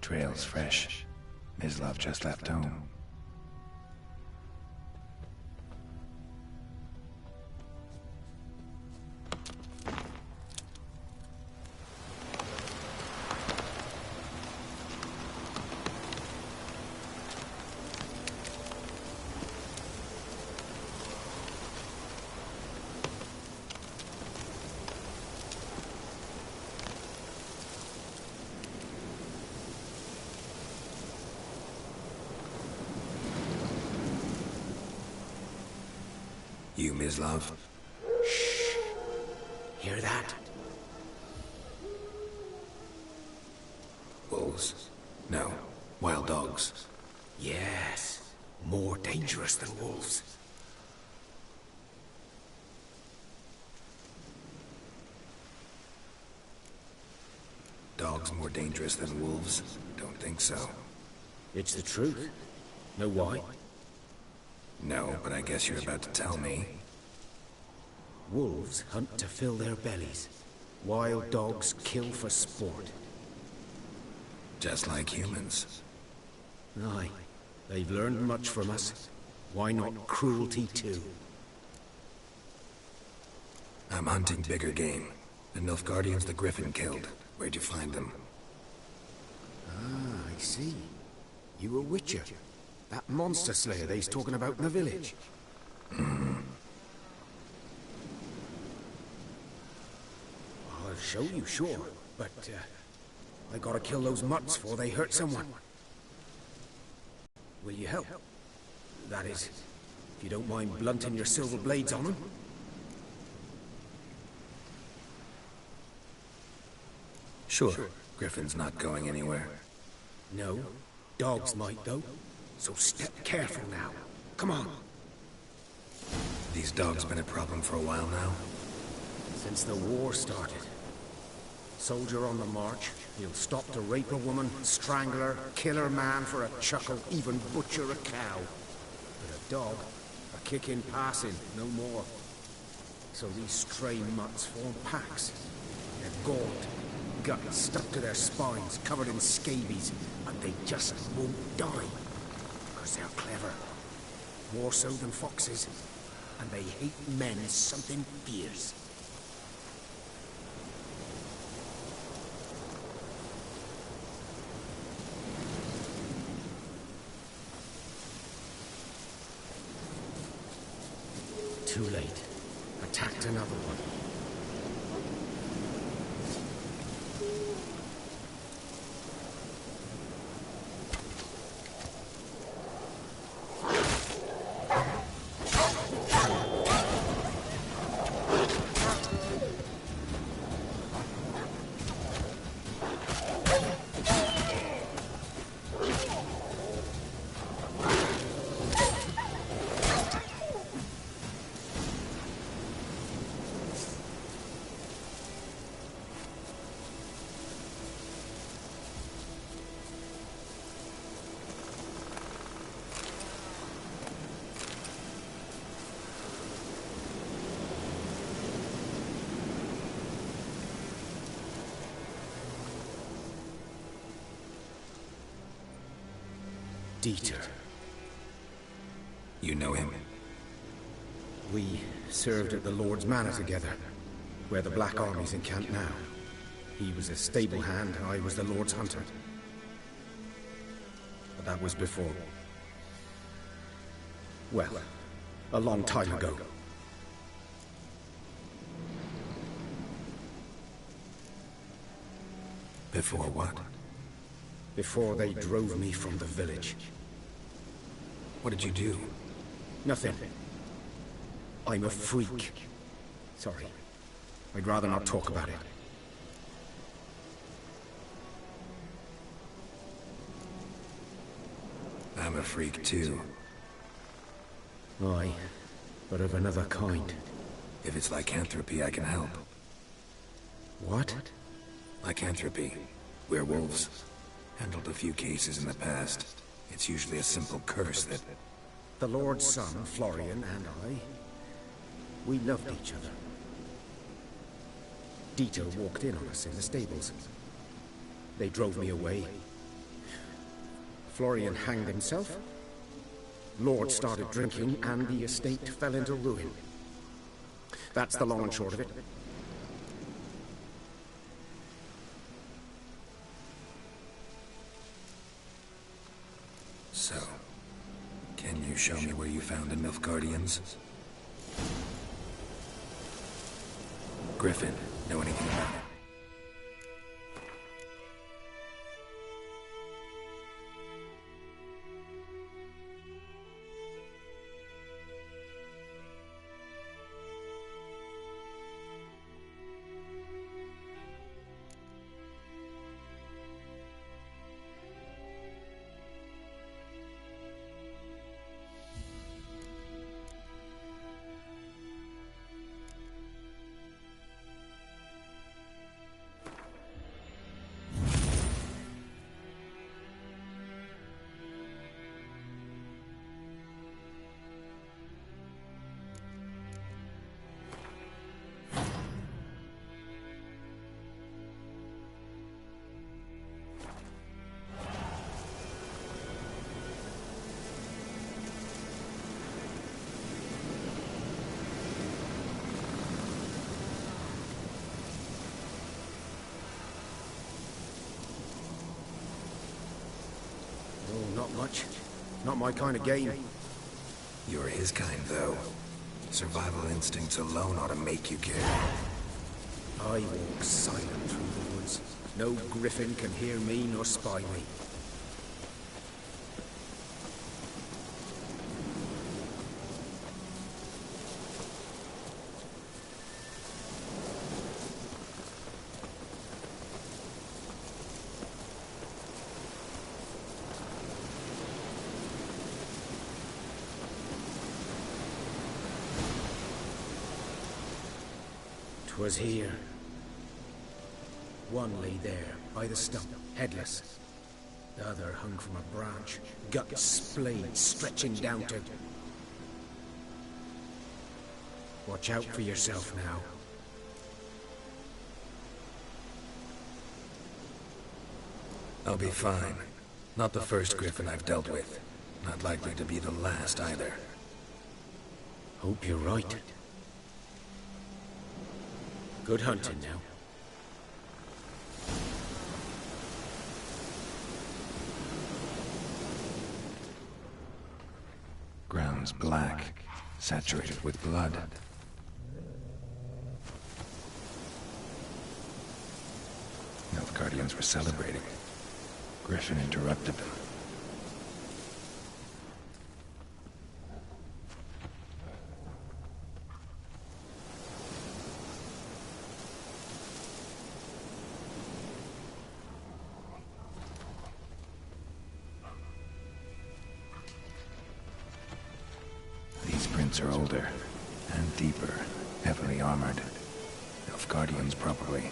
Trail's fresh. Mislav just left home. You, Mislav? Shh. Hear that? Wolves? No. Wild dogs. Yes. More dangerous than wolves. Dogs more dangerous than wolves? Don't think so. It's the truth. Know why? No, but I guess you're about to tell me. Wolves hunt to fill their bellies. Wild dogs kill for sport. Just like humans. Aye. They've learned much from us. Why not cruelty too? I'm hunting bigger game. The Nilfgaardians the Griffin killed. Where'd you find them? Ah, I see. You a witcher. That monster slayer they's talking about in the village. I'll show you, sure. But, I gotta kill those mutts before they hurt someone. Will you help? That is, if you don't mind blunting your silver blades on them. Sure. Griffin's not going anywhere. No. Dogs might, though. So step careful now. Come on. These dogs been a problem for a while now? Since the war started. Soldier on the march, he'll stop to rape a woman, strangle her, kill her man for a chuckle, even butcher a cow. But a dog, a kick in passing, no more. So these stray mutts form packs. They're gaunt, guts stuck to their spines, covered in scabies, and they just won't die. Because they're clever. More so than foxes. And they hate men something fierce. Too late. Attacked another one. Dieter. You know him? We served at the Lord's Manor together, where the Black Army's encamped now. He was a stable hand, I was the Lord's hunter. But that was before. Well, a long time ago. Before what? Before they drove me from the village. What did you do? Nothing. I'm a freak. Sorry. I'd rather not talk about it. I'm a freak too. Aye, but of another kind. If it's lycanthropy, I can help. What? Lycanthropy. Werewolves. Handled a few cases in the past. It's usually a simple curse that... The Lord's son, Florian, and I, we loved each other. Dieter walked in on us in the stables. They drove me away. Florian hanged himself. Lord started drinking, and the estate fell into ruin. That's the long and short of it. So, can you show me where you found the Nilfgaardians? Griffin, know anything about it? Not much. Not my kind of game. You're his kind, though. Survival instincts alone ought to make you care. I walk silent through the woods. No griffin can hear me nor spy me. 'Twas here. One lay there, by the stump, headless. The other hung from a branch, guts splayed, stretching down to... Watch out for yourself now. I'll be fine. Not the first griffin I've dealt with. Not likely to be the last either. Hope you're right. Good hunting now. Ground's black, saturated with blood. Nilfgaardians were celebrating. Griffin interrupted them. These prints are older and deeper, heavily armored. Nilfgaardians probably.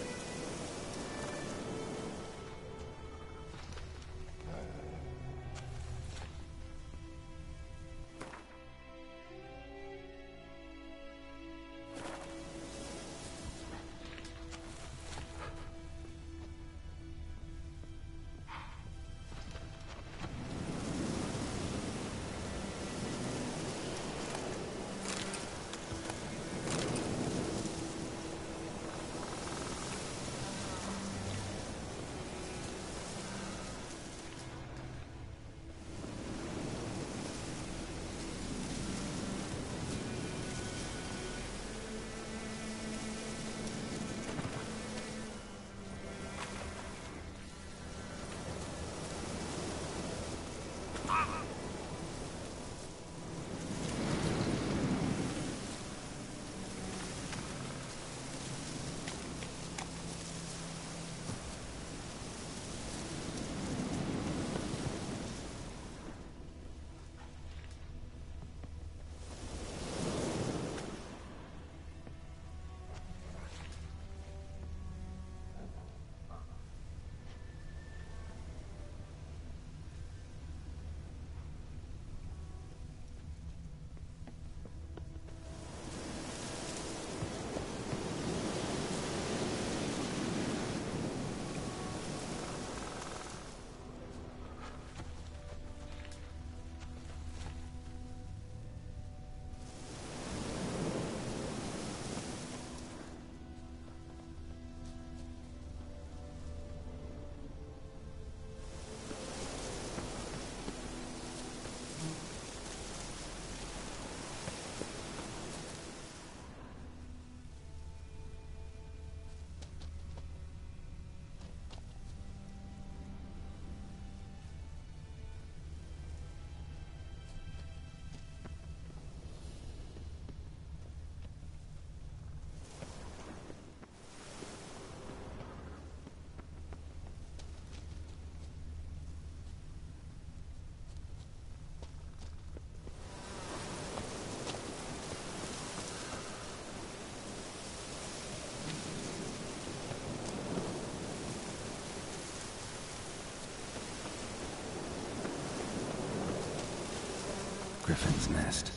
Griffin's nest.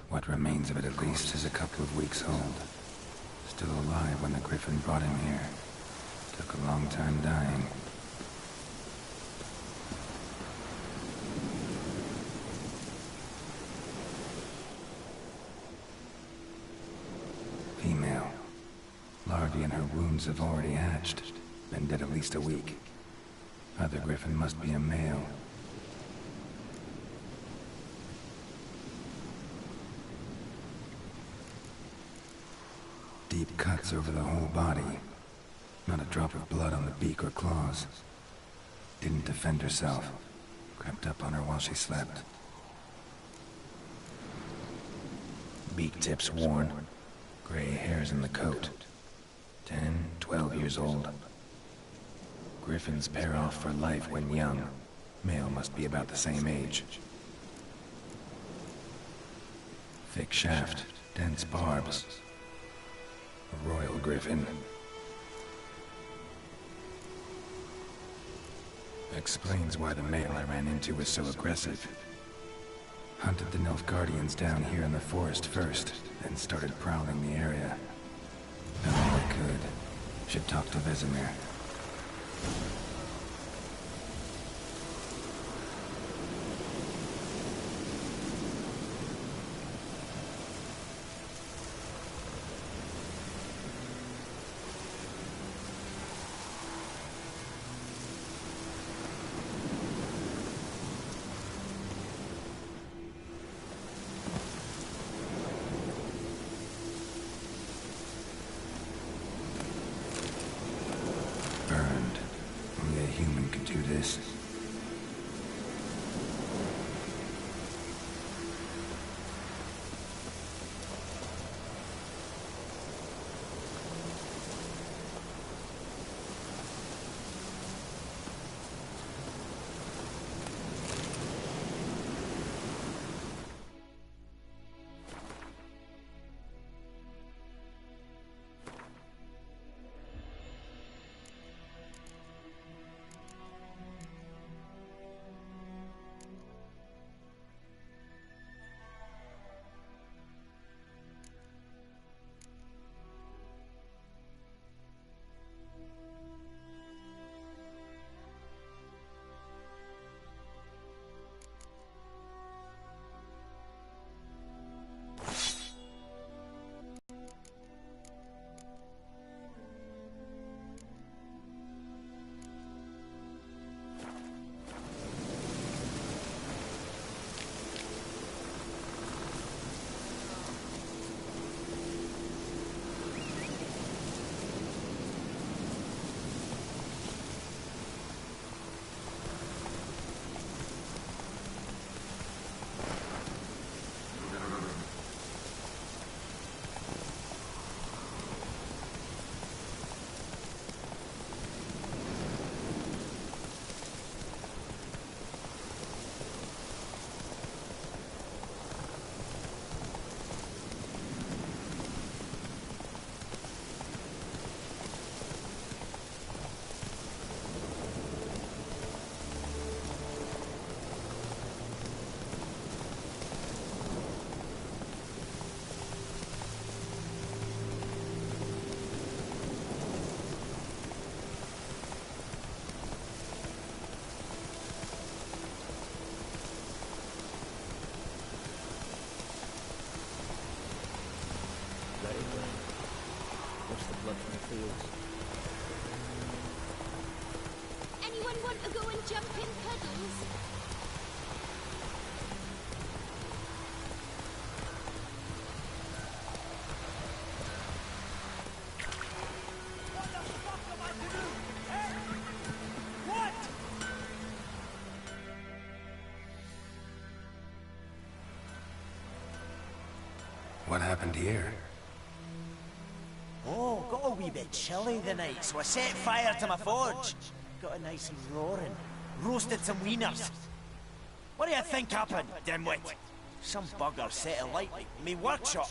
What remains of it at least is a couple of weeks old. Still alive when the Griffin brought him here. Took a long time dying. Female. Larvae in her wounds have already hatched. Been dead at least a week. Other Griffin must be a male. Deep cuts over the whole body. Not a drop of blood on the beak or claws. Didn't defend herself. Crept up on her while she slept. Beak tips worn. Gray hairs in the coat. 10, 12 years old. Griffins pair off for life when young. Male must be about the same age. Thick shaft, dense barbs. A royal griffin. Explains why the male I ran into was so aggressive. Hunted the Nilfgaardians down here in the forest first, then started prowling the area. Done all I could. Should talk to Vesemir. This. Anyone want to go and jump in puddles? What happened here? Oh, got a wee bit chilly the night, so I set fire to my forge. Got it nice and roaring. Roasted some wieners. What do you think happened, dimwit? Some bugger set alight me workshop.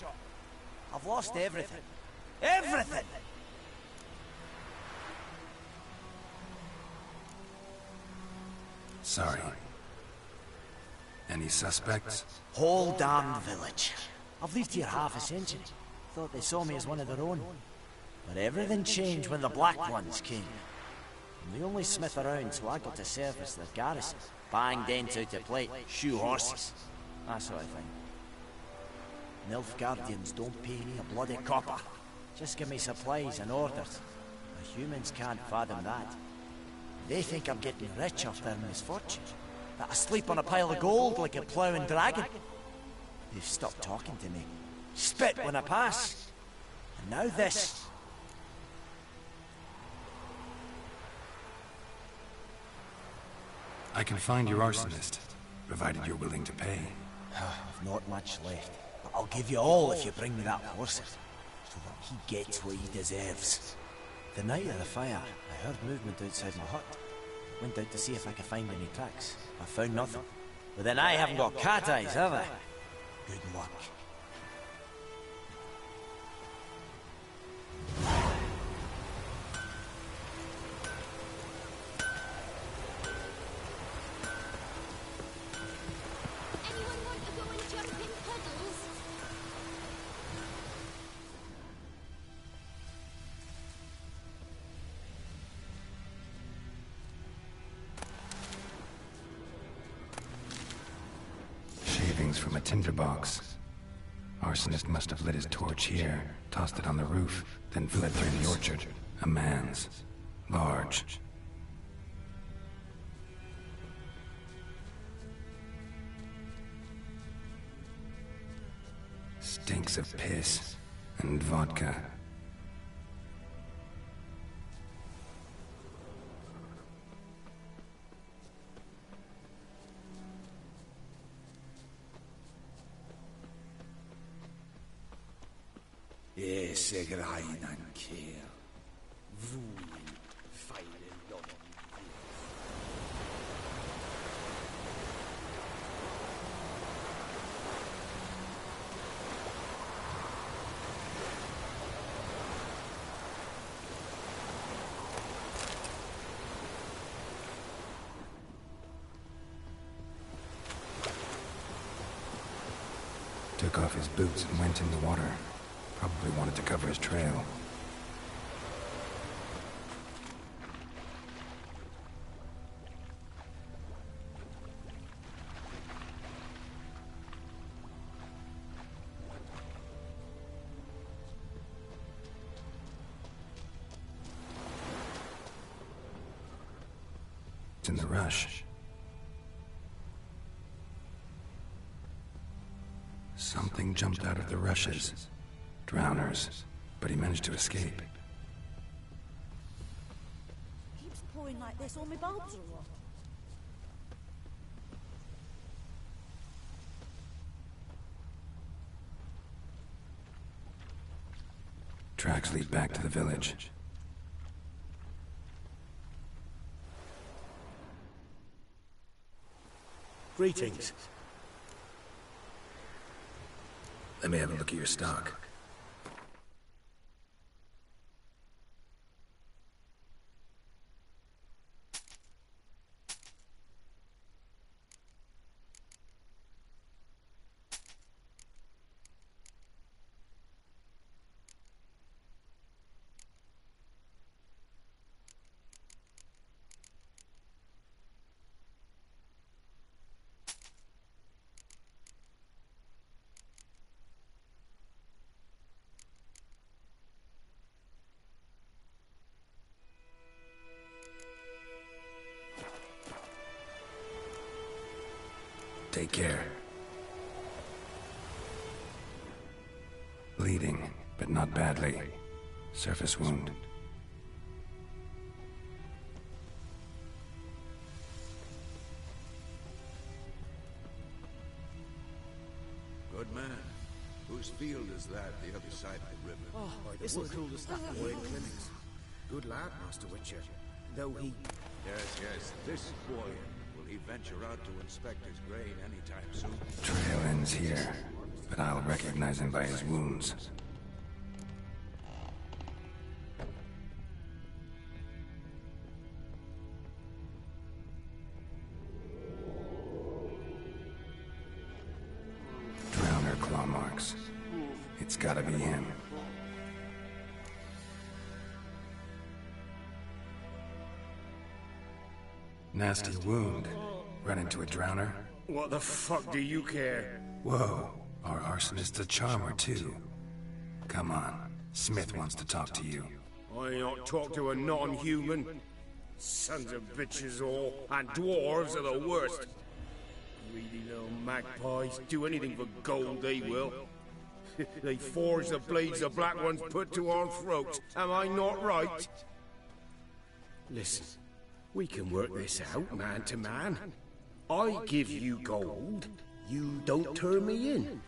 I've lost everything. Everything! Sorry. Any suspects? Whole damned village. I've lived here half a century. Thought they saw me as one of their own. But everything changed when the Black Ones came. I'm the only smith around, so I got to service the garrison. Bang dents out of plate, shoe horses. That sort of thing. Nilfgaardians don't pay me a bloody copper. Just give me supplies and orders. The humans can't fathom that. They think I'm getting rich off their misfortune. That I sleep on a pile of gold like a ploughing dragon. They've stopped talking to me. Spit when I pass. And now this. I can find your arsonist, provided you're willing to pay. I've not much left, but I'll give you all if you bring me that horse, so that he gets what he deserves. The night of the fire, I heard movement outside my hut. Went out to see if I could find any tracks. I found nothing. But then I haven't got cat eyes, have I? Good luck. From a tinderbox. Arsonist must have lit his torch here, tossed it on the roof, then fled through the orchard. A man's. Large. Stinks of piss and vodka. Segrain an Kehr. Wun, feilen Don. Took off his boots and went in the water. Probably wanted to cover his trail. It's in the rush. Something jumped out of the rushes. Drowners, but he managed to escape. Keeps pouring like this, all my bulbs are off. Tracks lead back to the village. Greetings. Let me have a look at your stock. Take care. Bleeding, but not badly. Surface wound. Good man. Whose field is that, the other side of the river? Oh, this will cool the stuff away in clinics. Good lad, Master Witcher. Though he... Yes. This boy, will he venture out to inspect his grain anytime soon? Trail ends here, but I'll recognize him by his wounds. gotta be him. Nasty wound. Run into a drowner? What the fuck do you care? Whoa, our arsonist's a charmer too. Come on, Smith wants to talk to you. I ain't not talk to a non-human. Sons of bitches all, and dwarves are the worst. Greedy little magpies, do anything for gold they will. They forge the blades the black ones put to our throats, am I not right? Listen, we can work this out man to man. I give you gold, you don't turn me in.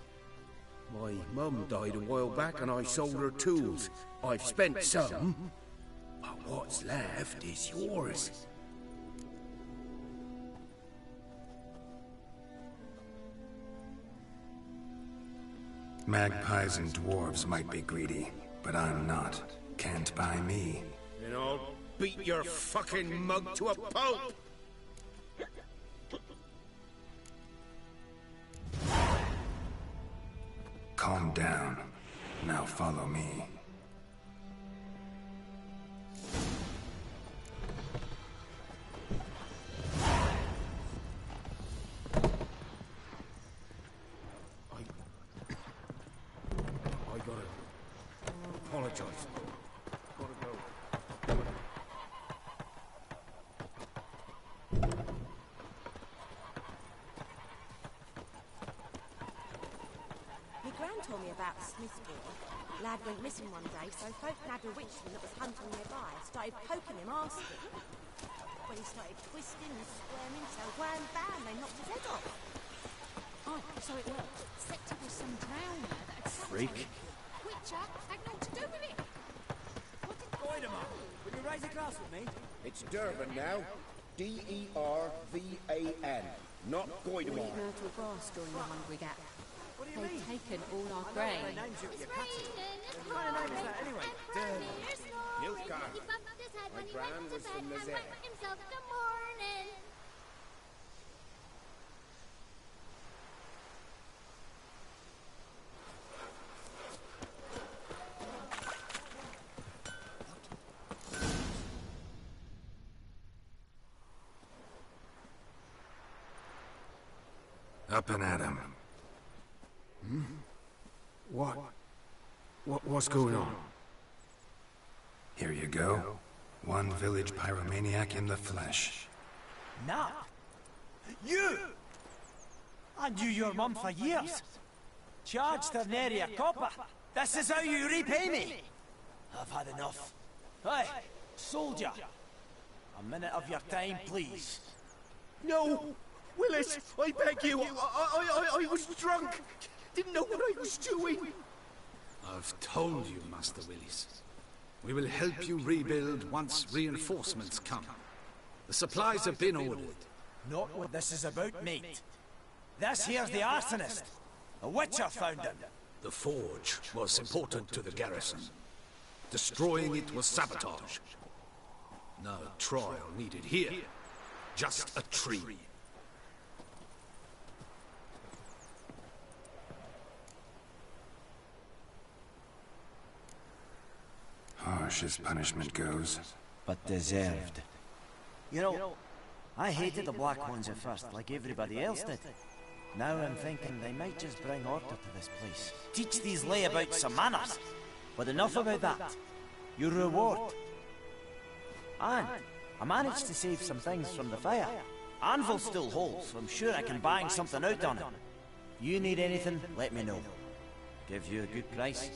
My mum died a while back and I sold her tools. I've spent some, but what's left is yours. Magpies and dwarves might be greedy, but I'm not. Can't buy me. And I'll beat your fucking mug to a pulp! Calm down. Now follow me. I gotta apologize. Gotta go. My gran told me about Smith boy. Lad went missing one day, so folk nabbed a witchman that was hunting nearby. Started poking him, asking. When he started twisting and squirming, so wham bam, they knocked his head off. Oh, so it worked. Except it was some drowner that had trapped Freak. him. Witcher had naught to do with it. Goidemar, would you raise a glass with me? It's Durban now. D-E-R-V-A-N. Not Goidemar. We've now to a bar store in the Hungry Gap. What do you They've mean? taken all our I know grain. what names you at your cattle. What kind of name is that anyway? Durban. Nilfgaard. My gran was from Nazaire. Up and at him. What's going on? Here you go. One village pyromaniac in the flesh. Nah. You! I knew your mum for years. Charged her nary a copper. This is how you repay me. I've had enough. Hey, soldier. A minute of your time, please. No! Willis, I beg you! I was drunk! Didn't know what I was doing! I've told you, Master Willis. We will help you rebuild once reinforcements come. The supplies have been ordered. Not what this is about, mate. This here's the arsonist. A witcher found him. The forge was important to the garrison. Destroying it was sabotage. No trial needed here. Just a tree. Harsh as punishment goes. But deserved. You know, I hated the Black Ones at first, like everybody else did. Now I'm thinking they might just bring order to this place. Teach these layabouts some manners. But enough about that. Your reward. And I managed to save some things from the fire. Anvil still holds, so I'm sure I can bang something out on it. You need anything, let me know. Give you a good price.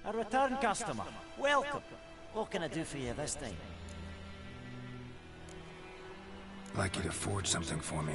A return customer. Welcome. What can I do for you this time? I'd like you to forge something for me.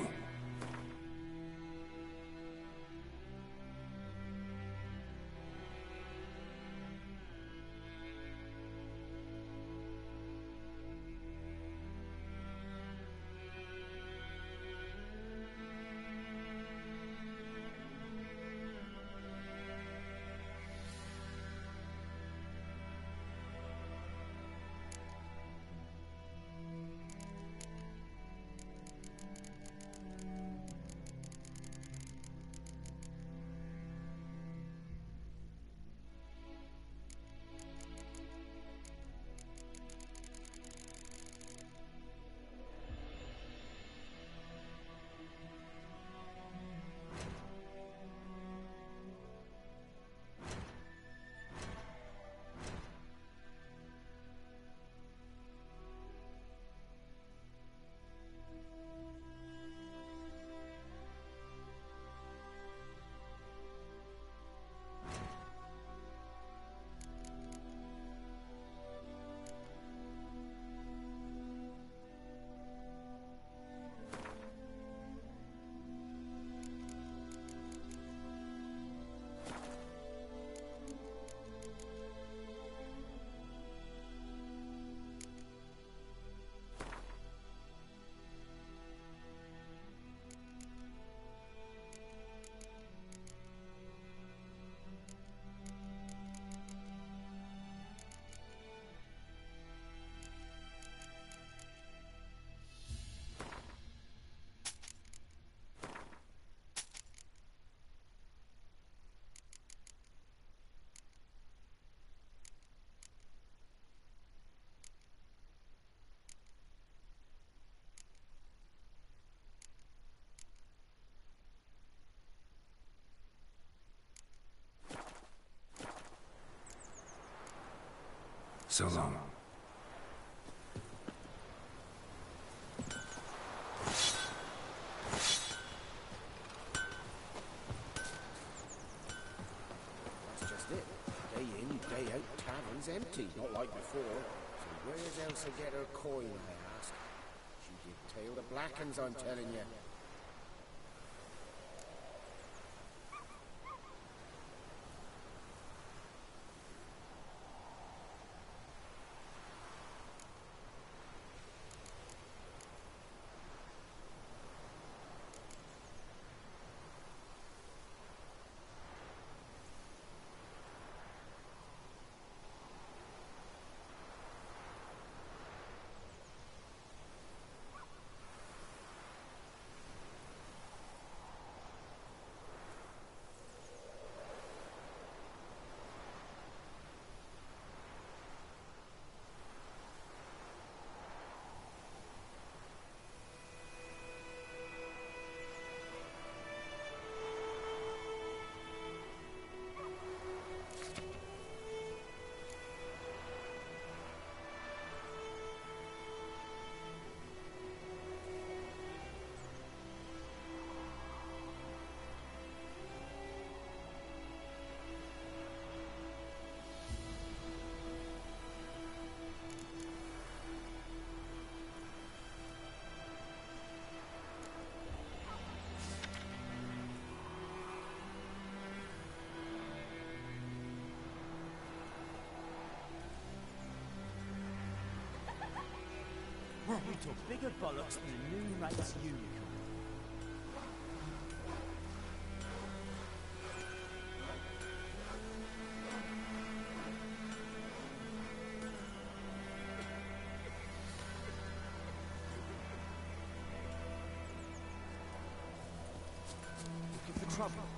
So long. That's just it. Day in, day out, tavern's empty, not like before. So where's Elsa get her coin, I ask? She did tail the Blackens, I'm telling you. We took bigger bollocks than a new race unicorn. Looking for trouble?